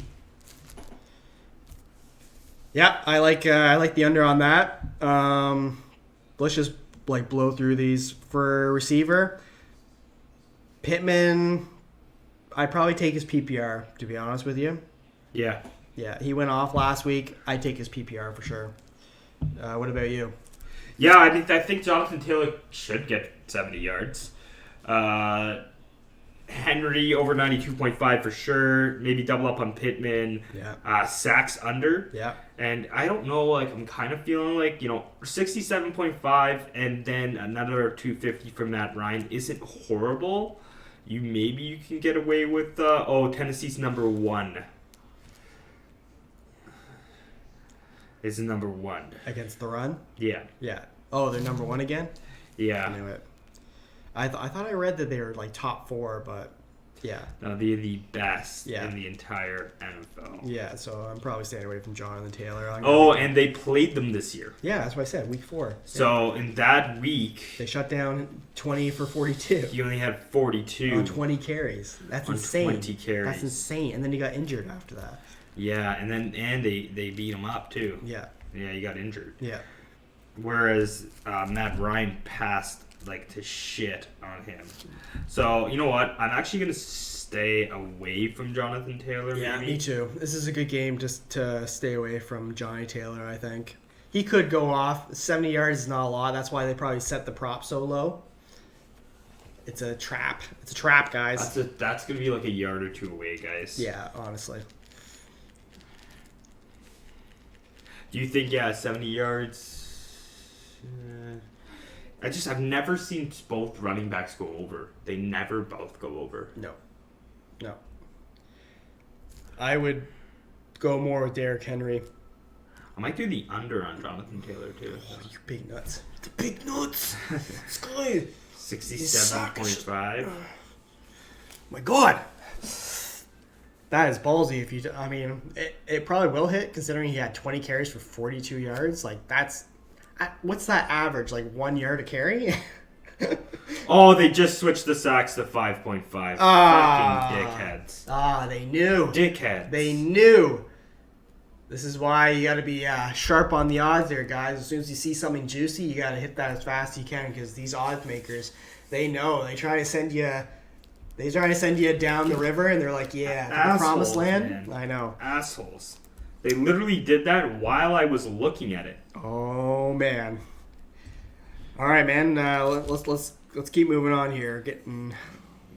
B: Yeah, I like the under on that. let's just like blow through these. For receiver, Pittman, I'd probably take his PPR, to be honest with you.
A: Yeah.
B: Yeah, he went off last week. I'd take his PPR for sure. What about you?
A: Yeah, I think Jonathan Taylor should get 70 yards. Henry over 92.5 for sure. Maybe double up on Pittman.
B: Yeah.
A: Sacks under.
B: Yeah.
A: And I don't know, like, I'm kind of feeling like, 67.5 and then another 250 from Matt Ryan isn't horrible. Maybe you can get away with, Tennessee's number 1. Is number 1.
B: Against the run?
A: Yeah.
B: Yeah. Oh, they're number 1 again?
A: Yeah.
B: I knew it. I thought I read that they were like top 4, but yeah.
A: No, they're the best
B: Yeah.
A: in the entire NFL.
B: Yeah, so I'm probably staying away from Jonathan Taylor.
A: And they played them this year.
B: Yeah, that's what I said, week 4.
A: So in that week,
B: they shut down 20 for 42.
A: He only had 42
B: on 20 carries. That's insane.
A: 20 carries.
B: That's insane. And then he got injured after that.
A: Yeah, and they beat him up too.
B: Yeah.
A: Yeah, he got injured.
B: Yeah.
A: Whereas Matt Ryan passed like to shit on him. So, you know what? I'm actually going to stay away from Jonathan Taylor.
B: Yeah,
A: maybe.
B: me too. This is a good game just to stay away from Johnny Taylor, I think. He could go off. 70 yards is not a lot. That's why they probably set the prop so low. It's a trap. It's a trap, guys.
A: That's going to be like a yard or 2 away, guys.
B: Yeah, honestly.
A: Do you think, 70 yards... I've never seen both running backs go over. They never both go over.
B: No. I would go more with Derrick Henry.
A: I might do the under on Jonathan Taylor, too.
B: Oh, you big nuts. The big nuts. This guy.
A: 67.5.
B: My God. That is ballsy. It probably will hit considering he had 20 carries for 42 yards. Like, that's... What's that average? Like 1 yard a carry?
A: They just switched the sacks to 5.5. Fucking dickheads.
B: They knew.
A: Dickheads.
B: They knew. This is why you got to be sharp on the odds there, guys. As soon as you see something juicy, you got to hit that as fast as you can because these odds makers, they know. They try to send you down the river, and they're like, yeah, the promised land. Man. I know.
A: Assholes. They literally did that while I was looking at it.
B: Oh man! All right, man. Let's keep moving on here.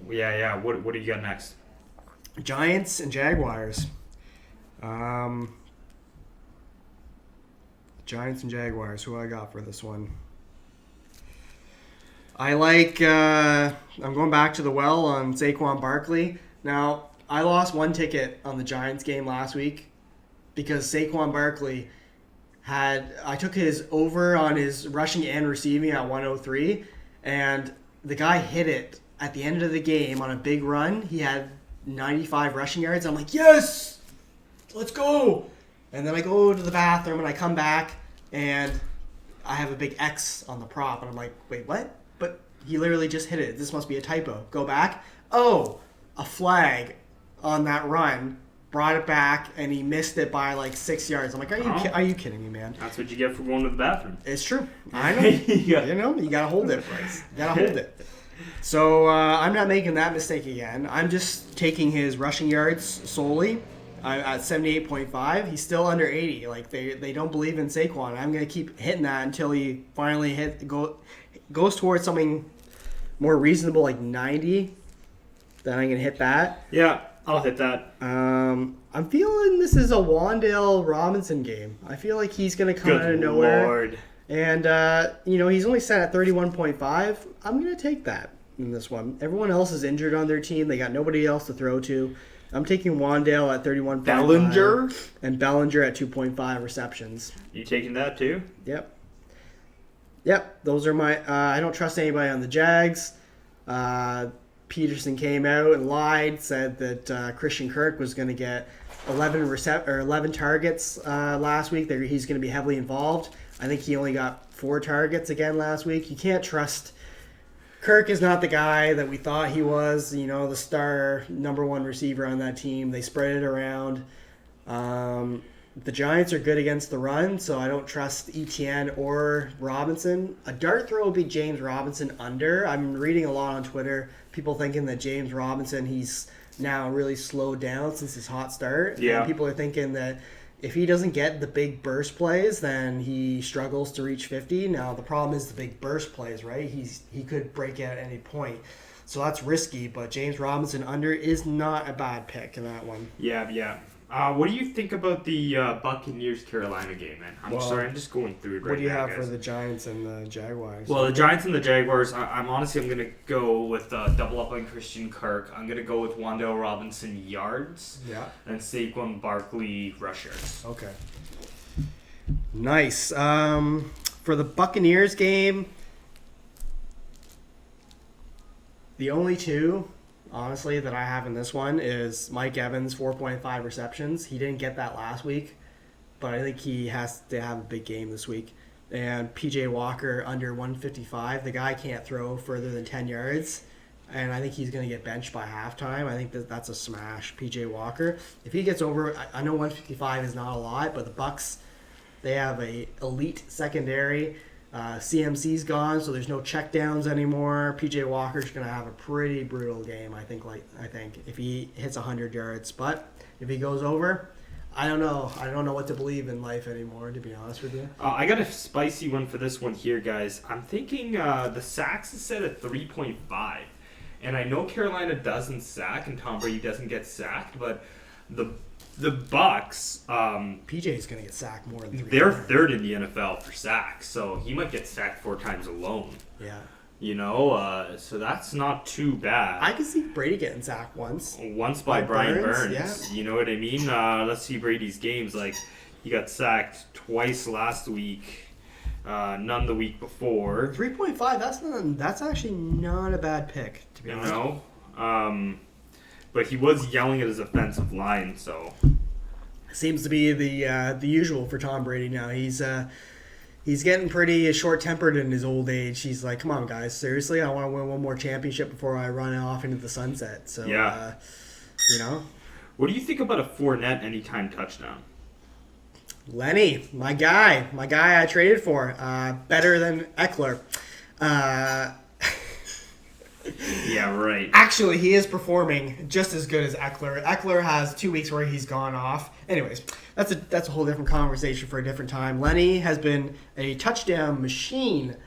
A: Yeah. What do you got next?
B: Giants and Jaguars. Giants and Jaguars. Who I got for this one? I like. I'm going back to the well on Saquon Barkley. Now I lost one ticket on the Giants game last week because Saquon Barkley. I took his over on his rushing and receiving at 103, and the guy hit it at the end of the game on a big run. He had 95 rushing yards. I'm like, yes, let's go. And then I go to the bathroom and I come back and I have a big X on the prop, and I'm like, wait, what? But he literally just hit it. This must be a typo. Go back. Oh, a flag on that run. Brought it back, and he missed it by like 6 yards. I'm like, are you kidding me, man?
A: That's what you get for going to the bathroom.
B: It's true. I know. You got to hold it, Bryce. You got to hold it. So I'm not making that mistake again. I'm just taking his rushing yards solely at 78.5. He's still under 80. Like they don't believe in Saquon. I'm going to keep hitting that until he finally goes towards something more reasonable, like 90. Then I'm going to hit that.
A: Yeah. I'll hit that.
B: I'm feeling this is a Wan'Dale Robinson game. I feel like he's going to come out of nowhere.
A: Lord.
B: And, he's only set at 31.5. I'm going to take that in this one. Everyone else is injured on their team. They got nobody else to throw to. I'm taking Wan'Dale at 31.5.
A: Bellinger?
B: And Bellinger at 2.5 receptions.
A: You taking that too?
B: Yep. Those are my... I don't trust anybody on the Jags. Peterson came out and lied, said that Christian Kirk was going to get 11 targets last week. That he's going to be heavily involved. I think he only got 4 targets again last week. You can't trust. Kirk is not the guy that we thought he was. The star number 1 receiver on that team. They spread it around. The Giants are good against the run, so I don't trust Etienne or Robinson. A dart throw would be James Robinson under. I'm reading a lot on Twitter, people thinking that James Robinson, he's now really slowed down since his hot start.
A: Yeah.
B: And people are thinking that if he doesn't get the big burst plays, then he struggles to reach 50. Now, the problem is the big burst plays, right? He could break out at any point. So that's risky, but James Robinson under is not a bad pick in that one.
A: Yeah. What do you think about the Buccaneers-Carolina game, man? I'm just going through it right now.
B: What do you have
A: guys.
B: for the Giants and the Jaguars?
A: Well, the Giants and the Jaguars, I'm going to go with double up on Christian Kirk. I'm going to go with Wan'Dale Robinson yards.
B: Yeah.
A: And Saquon Barkley rush yards.
B: Okay. Nice. For the Buccaneers game, the only two, honestly, that I have in this one is Mike Evans, 4.5 receptions. He didn't get that last week, but I think he has to have a big game this week. And PJ Walker under 155. The guy can't throw further than 10 yards, and I think he's going to get benched by halftime. I think that's a smash, PJ Walker. If he gets over, I know 155 is not a lot, but the Bucs, they have a elite secondary. CMC's gone, so there's no checkdowns anymore. PJ Walker's going to have a pretty brutal game, I think, if he hits 100 yards. But if he goes over, I don't know. I don't know what to believe in life anymore, to be honest with you.
A: I got a spicy one for this one here, guys. I'm thinking the sacks is set at 3.5. And I know Carolina doesn't sack and Tom Brady doesn't get sacked, but the Bucs,
B: PJ's going to get sacked more than 3.
A: They're third in the NFL for sacks, so he might get sacked 4 times alone.
B: Yeah.
A: So that's not too bad.
B: I could see Brady getting sacked once.
A: Once by Brian Burns.
B: Yeah.
A: You know what I mean? Let's see Brady's games. Like, he got sacked twice last week, none the week before.
B: 3.5, that's actually not a bad pick, to be honest.
A: But he was yelling at his offensive line, so
B: seems to be the usual for Tom Brady now. He's getting pretty short-tempered in his old age. He's like, come on, guys, seriously, I want to win one more championship before I run off into the sunset. So,
A: yeah. What do you think about a Fournette anytime touchdown?
B: Lenny, my guy I traded for, better than Eckler.
A: Yeah, right.
B: Actually, he is performing just as good as Eckler. Eckler has 2 weeks where he's gone off. Anyways, that's a whole different conversation for a different time. Lenny has been a touchdown machine.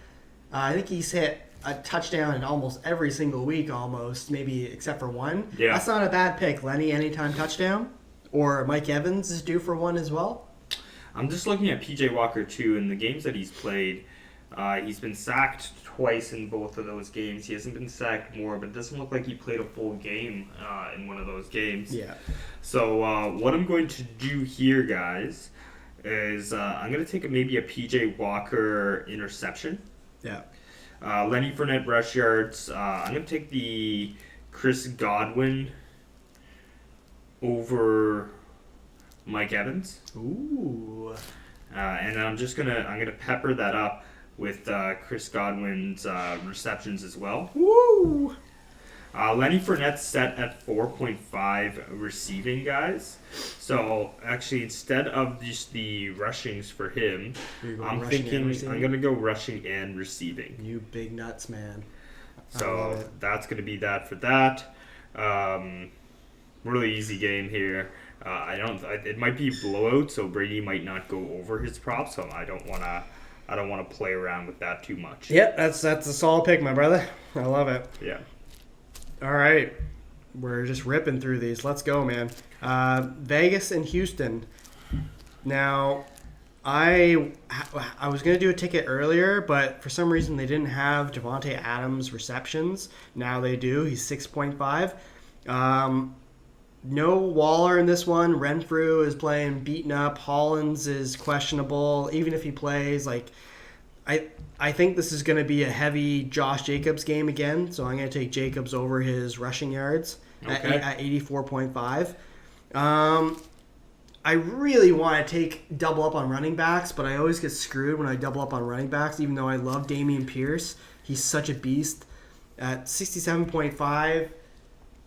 B: I think he's hit a touchdown in almost every single week, almost, maybe except for one.
A: Yeah.
B: That's not a bad pick. Lenny, anytime touchdown. Or Mike Evans is due for one as well.
A: I'm just looking at PJ Walker, too, in the games that he's played. He's been sacked twice in both of those games. He hasn't been sacked more, but it doesn't look like he played a full game in one of those games.
B: Yeah.
A: So what I'm going to do here, guys, is I'm going to take maybe a PJ Walker interception.
B: Yeah.
A: Lenny Fournette rush yards. I'm going to take the Chris Godwin over Mike Evans.
B: Ooh.
A: And then I'm gonna pepper that up with Chris Godwin's receptions as well.
B: Woo!
A: Lenny Fournette's set at 4.5 receiving, guys. So actually, instead of just the rushings for him, I'm gonna go rushing and receiving.
B: You big nuts, man.
A: So that's gonna be that for that. Really easy game here. It might be a blowout, so Brady might not go over his props. So I don't want to play around with that too much.
B: Yep, that's a solid pick, my brother. I love it.
A: Yeah.
B: All right, we're just ripping through these. Let's go, man. Vegas and Houston. Now, I was gonna do a ticket earlier, but for some reason they didn't have Devontae Adams receptions. Now they do. He's 6.5. No Waller in this one. Renfrew is playing beaten up. Hollins is questionable. Even if he plays, I think this is going to be a heavy Josh Jacobs game again. So I'm going to take Jacobs over his rushing yards at 84.5. I really want to take double up on running backs, but I always get screwed when I double up on running backs, even though I love Dameon Pierce. He's such a beast. At 67.5,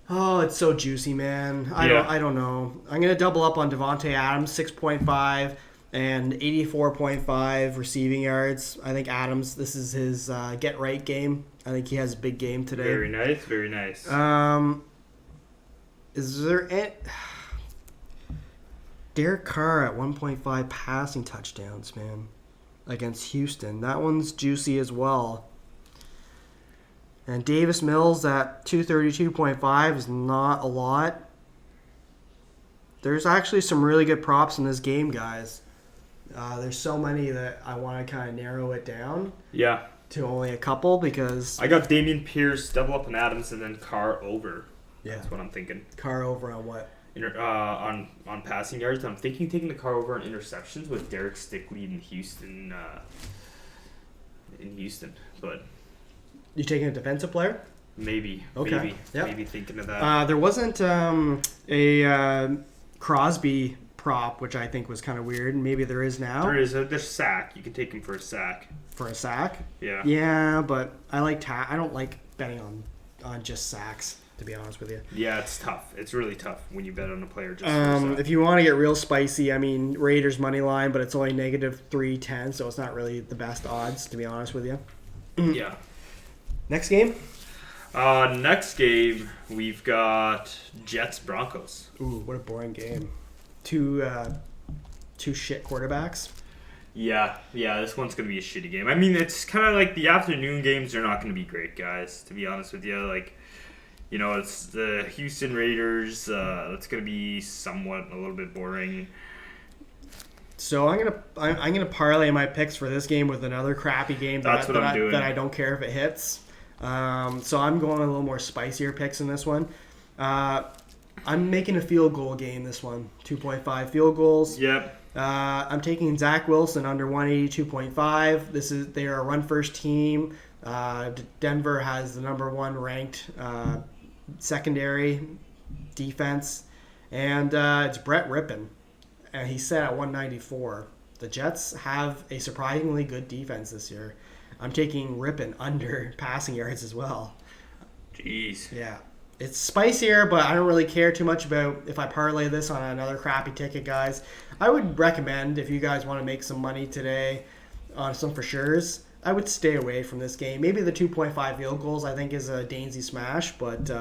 B: Oh, it's so juicy, man. I don't know. I'm gonna double up on Devontae Adams, 6.5 and 84.5 receiving yards. I think Adams, this is his get right game. I think he has a big game today.
A: Very nice, very nice.
B: Is there any... Derek Carr at 1.5 passing touchdowns, man, against Houston. That one's juicy as well. And Davis Mills at 232.5 is not a lot. There's actually some really good props in this game, guys. There's so many that I want to kind of narrow it down.
A: Yeah.
B: To only a couple because...
A: I got Damian Pierce, double up on Adams, and then Carr over.
B: Yeah.
A: That's what I'm thinking.
B: Carr over on what?
A: On passing yards. I'm thinking taking the Carr over on interceptions with Derek Stickley in Houston. But...
B: You taking a defensive player?
A: Maybe.
B: Okay.
A: Maybe.
B: Yep.
A: Maybe thinking of that.
B: There wasn't a Crosby prop, which I think was kind of weird. Maybe there is now.
A: There is. There's sack. You can take him for a sack.
B: For a sack?
A: Yeah.
B: Yeah, but I don't like betting on just sacks, to be honest with you.
A: Yeah, it's tough. It's really tough when you bet on a player just for a sack.
B: If you want to get real spicy, I mean, Raiders money line, but it's only negative 310, so it's not really the best odds, to be honest with you.
A: Yeah.
B: Next game?
A: Next game, we've got Jets-Broncos.
B: Ooh, what a boring game. Two shit quarterbacks.
A: Yeah, this one's going to be a shitty game. I mean, it's kind of like the afternoon games are not going to be great, guys, to be honest with you. Like, you know, it's the Houston Raiders. That's going to be somewhat a little bit boring.
B: So I'm gonna parlay my picks for this game with another crappy game
A: that
B: I don't care if it hits. So I'm going a little more spicier picks in this one. I'm making a field goal game this one. 2.5 field goals.
A: Yep.
B: I'm taking Zach Wilson under 182.5. They are a run first team. Denver has the number 1 ranked secondary defense, and it's Brett Rippon, and he's set at 194. The Jets have a surprisingly good defense this year. I'm taking Rippon under passing yards as well.
A: Jeez.
B: Yeah. It's spicier, but I don't really care too much about if I parlay this on another crappy ticket, guys. I would recommend, if you guys want to make some money today on some for sures, I would stay away from this game. Maybe the 2.5 field goals I think is a Dainsy smash, but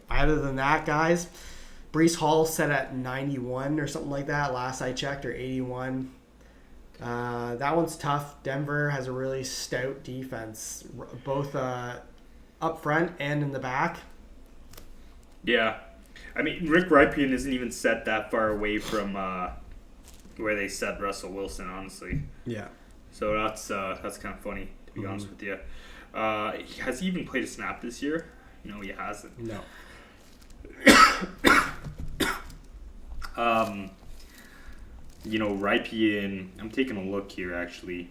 B: other than that, guys, Breece Hall set at 91 or something like that last I checked, or 81. That one's tough. Denver has a really stout defense, both up front and in the back.
A: Yeah. I mean, Rick Ripien isn't even set that far away from where they set Russell Wilson, honestly.
B: Yeah.
A: So that's kind of funny, to be honest with you. Has he even played a snap this year? No, he hasn't.
B: No.
A: You know, Ripien, I'm taking a look here, actually.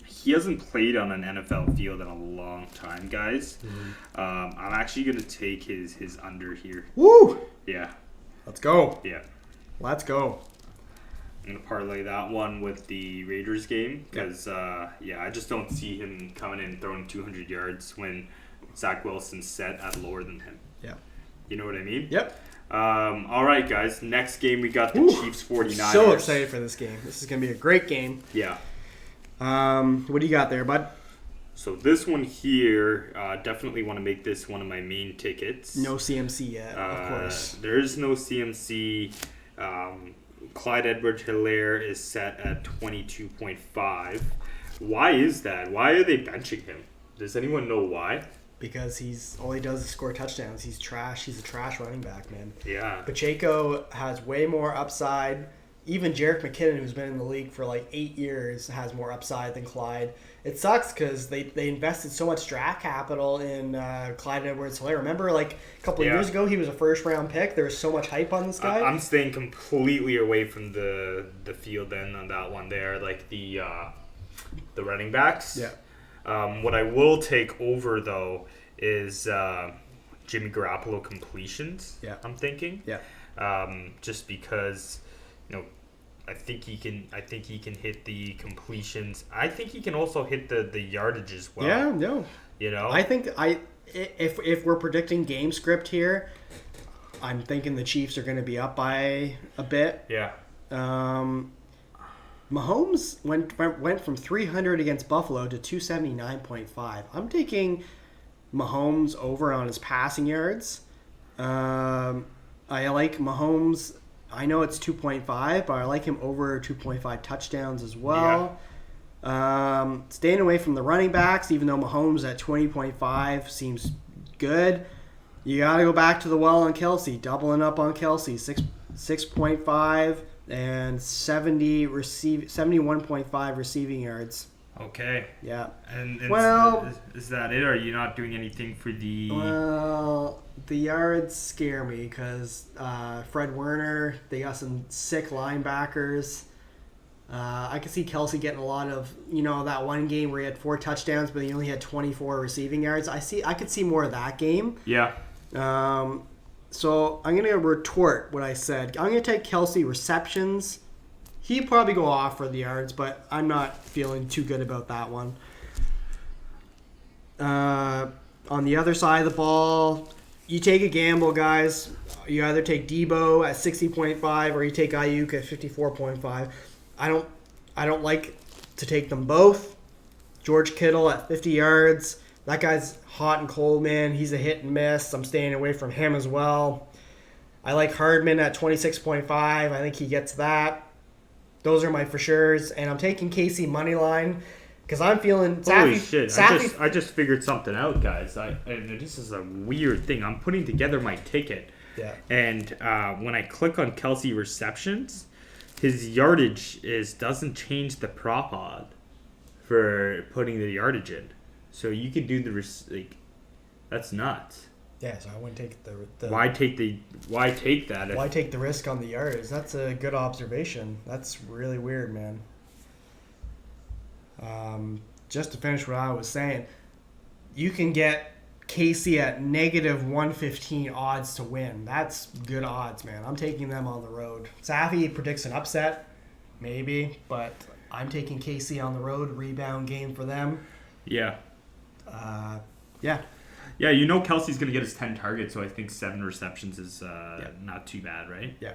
A: He hasn't played on an NFL field in a long time, guys. I'm actually going to take his under here.
B: Woo!
A: Yeah.
B: Let's go.
A: Yeah.
B: Let's go.
A: I'm going to parlay that one with the Raiders game because, I just don't see him coming in and throwing 200 yards when Zach Wilson's set at lower than him.
B: Yeah.
A: You know what I mean?
B: Yep.
A: All right, guys. Next game, we got the Chiefs 49ers.
B: So excited for this game. This is going to be a great game.
A: Yeah.
B: What do you got there, bud?
A: So this one here, definitely want to make this one of my main tickets.
B: No CMC yet, of course.
A: There is no CMC. Clyde Edwards-Helaire is set at 22.5. Why is that? Why are they benching him? Does anyone know why?
B: Because all he does is score touchdowns. He's trash. He's a trash running back, man.
A: Yeah.
B: Pacheco has way more upside. Even Jerick McKinnon, who's been in the league for like 8 years, has more upside than Clyde. It sucks because they invested so much draft capital in Clyde Edwards-Helaire. Remember, like a couple of years ago, he was a first-round pick. There was so much hype on this guy.
A: I'm staying completely away from the field then on that one there, like the running backs.
B: Yeah.
A: What I will take over though is Jimmy Garoppolo completions.
B: Yeah.
A: I'm thinking.
B: Yeah.
A: Just because, you know, I think he can hit the completions. I think he can also hit the yardage as well.
B: Yeah, no. I think if we're predicting game script here, I'm thinking the Chiefs are going to be up by a bit.
A: Yeah.
B: Mahomes went from 300 against Buffalo to 279.5. I'm taking Mahomes over on his passing yards. I like Mahomes. I know it's 2.5, but I like him over 2.5 touchdowns as well. Yeah. Staying away from the running backs, even though Mahomes at 20.5 seems good. You got to go back to the well on Kelsey, doubling up on Kelsey, 6.5 and 71.5 receiving yards.
A: Okay.
B: Yeah.
A: And
B: well,
A: is that it? Or are you not doing anything for the?
B: Well, the yards scare me because Fred Warner, they got some sick linebackers. I could see Kelsey getting a lot of, that one game where he had 4 touchdowns, but he only had 24 receiving yards. I could see more of that game.
A: Yeah.
B: So I'm going to retort what I said. I'm going to take Kelsey receptions. He'd probably go off for the yards, but I'm not feeling too good about that one. On the other side of the ball, you take a gamble, guys. You either take Debo at 60.5 or you take Ayuk at 54.5. I don't like to take them both. George Kittle at 50 yards. That guy's hot and cold, man. He's a hit and miss. I'm staying away from him as well. I like Hardman at 26.5. I think he gets that. Those are my for sures. And I'm taking KC money line because I'm feeling
A: Holy shit. I just figured something out, guys. And this is a weird thing. I'm putting together my ticket.
B: Yeah.
A: And when I click on Kelsey receptions, his yardage doesn't change the prop odd for putting the yardage in. So you could do that's nuts.
B: Yeah, so I wouldn't take the
A: why take that?
B: Why take the risk on the yards? That's a good observation. That's really weird, man. Just to finish what I was saying, you can get KC at negative 115 odds to win. That's good odds, man. I'm taking them on the road. Safi predicts an upset, maybe, but I'm taking KC on the road. Rebound game for them.
A: Yeah.
B: Yeah.
A: Yeah, Kelsey's going to get his 10 targets, so I think 7 receptions is not too bad, right?
B: Yeah.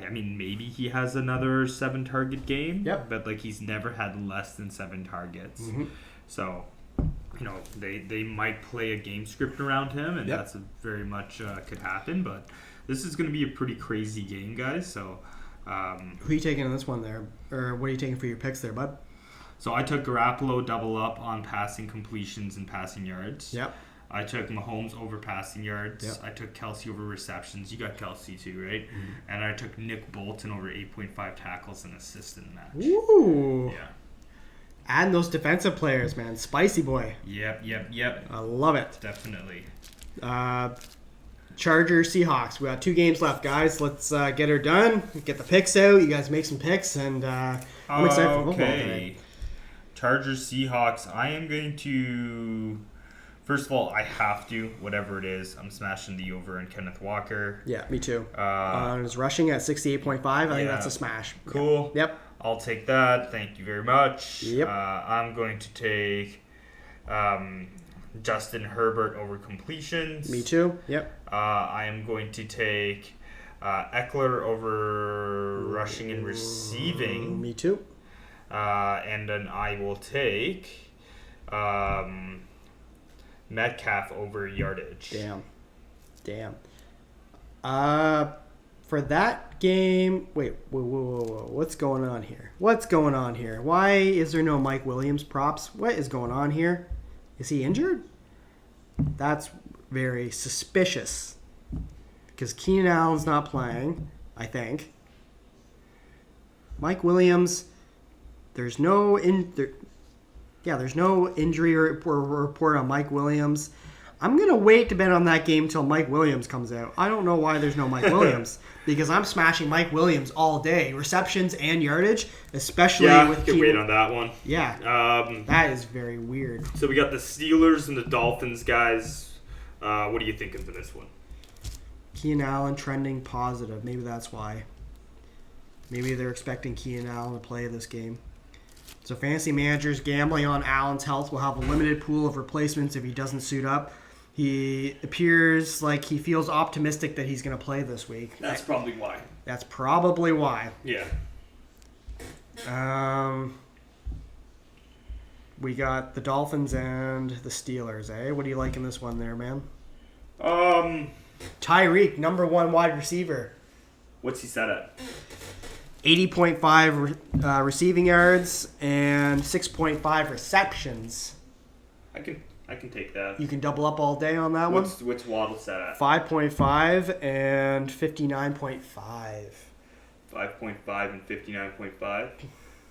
A: Maybe he has another 7-target game.
B: Yep.
A: But, he's never had less than 7 targets.
B: Mm-hmm.
A: So, they might play a game script around him, and that's very much could happen. But this is going to be a pretty crazy game, guys. So,
B: who are you taking in this one there? Or what are you taking for your picks there, bud?
A: So, I took Garoppolo double up on passing completions and passing yards.
B: Yep.
A: I took Mahomes over passing yards.
B: Yep.
A: I took Kelsey over receptions. You got Kelsey too, right?
B: Mm-hmm.
A: And I took Nick Bolton over 8.5 tackles and assists in the match.
B: Ooh.
A: Yeah.
B: Add those defensive players, man. Spicy boy.
A: Yep.
B: I love it.
A: Definitely.
B: Chargers, Seahawks. We got 2 games left, guys. Let's get her done. Get the picks out. You guys make some picks, and I'm excited for football today.
A: Chargers, Seahawks. I am going to... First of all, I have to, whatever it is, I'm smashing the over in Kenneth Walker.
B: Yeah, me too. On his rushing at 68.5, I think that's a smash.
A: Cool.
B: Yep.
A: I'll take that. Thank you very much.
B: Yep.
A: I'm going to take Justin Herbert over completions.
B: Me too. Yep.
A: I am going to take Eckler over rushing and receiving.
B: Me too.
A: And then I will take... Metcalf over yardage.
B: Damn. For that game, wait, whoa. What's going on here? Why is there no Mike Williams props? What is going on here? Is he injured? That's very suspicious. Because Keenan Allen's not playing, I think. Mike Williams, there's no injury report on Mike Williams. I'm going to wait to bet on that game until Mike Williams comes out. I don't know why there's no Mike Williams because I'm smashing Mike Williams all day. Receptions and yardage, especially with
A: Keenan. Wait on that one.
B: Yeah. That is very weird.
A: So we got the Steelers and the Dolphins, guys. What are you thinking for this one?
B: Keenan Allen trending positive. Maybe that's why. Maybe they're expecting Keenan Allen to play this game. So fantasy managers gambling on Allen's health will have a limited pool of replacements if he doesn't suit up. He appears like he feels optimistic that he's going to play this week.
A: That's probably why.
B: That's probably why.
A: Yeah.
B: We got the Dolphins and the Steelers, eh? What do you like in this one there, man? Tyreek, number 1 wide receiver.
A: What's he set at?
B: 80.5 receiving yards and 6.5 receptions.
A: I can take that.
B: You can double up all day on that one.
A: What's Waddle set at?
B: 5.5 and 59.5.
A: 5.5 and 59.5.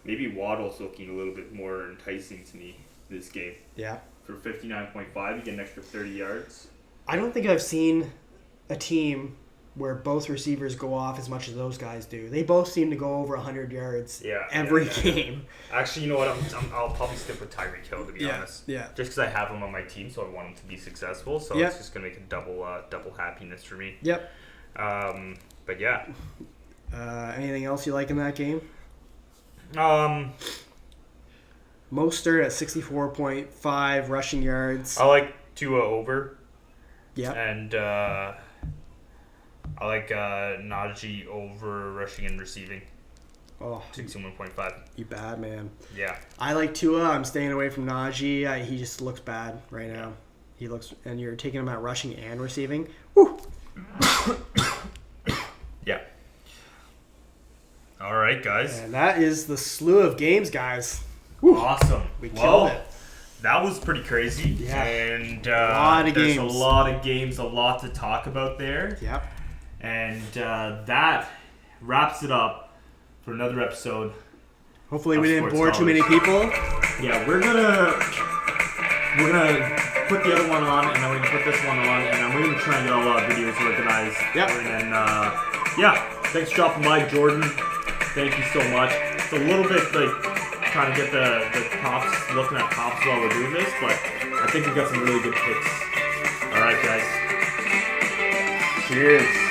A: Maybe Waddle's looking a little bit more enticing to me this game.
B: Yeah.
A: For 59.5, you get an extra 30 yards.
B: I don't think I've seen a team where both receivers go off as much as those guys do. They both seem to go over 100 yards every game.
A: Actually, you know what? I'll probably stick with Tyreek Hill, to be honest.
B: Yeah.
A: Just because I have him on my team, so I want him to be successful. So it's just going to make a double happiness for me.
B: Yep.
A: But yeah.
B: Anything else you like in that game?
A: Mostert
B: at 64.5 rushing yards.
A: I like Tua over.
B: Yeah.
A: And I like Najee over rushing and receiving.
B: Oh,
A: 61.5.
B: You bad, man.
A: Yeah.
B: I like Tua. I'm staying away from Najee. He just looks bad right now. He looks, and you're taking him at rushing and receiving. Woo.
A: Yeah. All right, guys.
B: And that is the slew of games, guys.
A: Woo. Awesome.
B: We killed it.
A: That was pretty crazy.
B: Yeah.
A: And
B: there's
A: a lot of games, a lot to talk about there.
B: Yep.
A: And that wraps it up for another episode.
B: Hopefully we didn't bore too many people.
A: Yeah, we're gonna put the other one on, and then we're gonna put this one on, and then we're gonna try and get all our videos organized.
B: Yep.
A: And then thanks for dropping by, Jordan. Thank you so much. It's a little bit like trying to get the props, looking at props while we're doing this, but I think we got some really good picks. All right, guys. Cheers.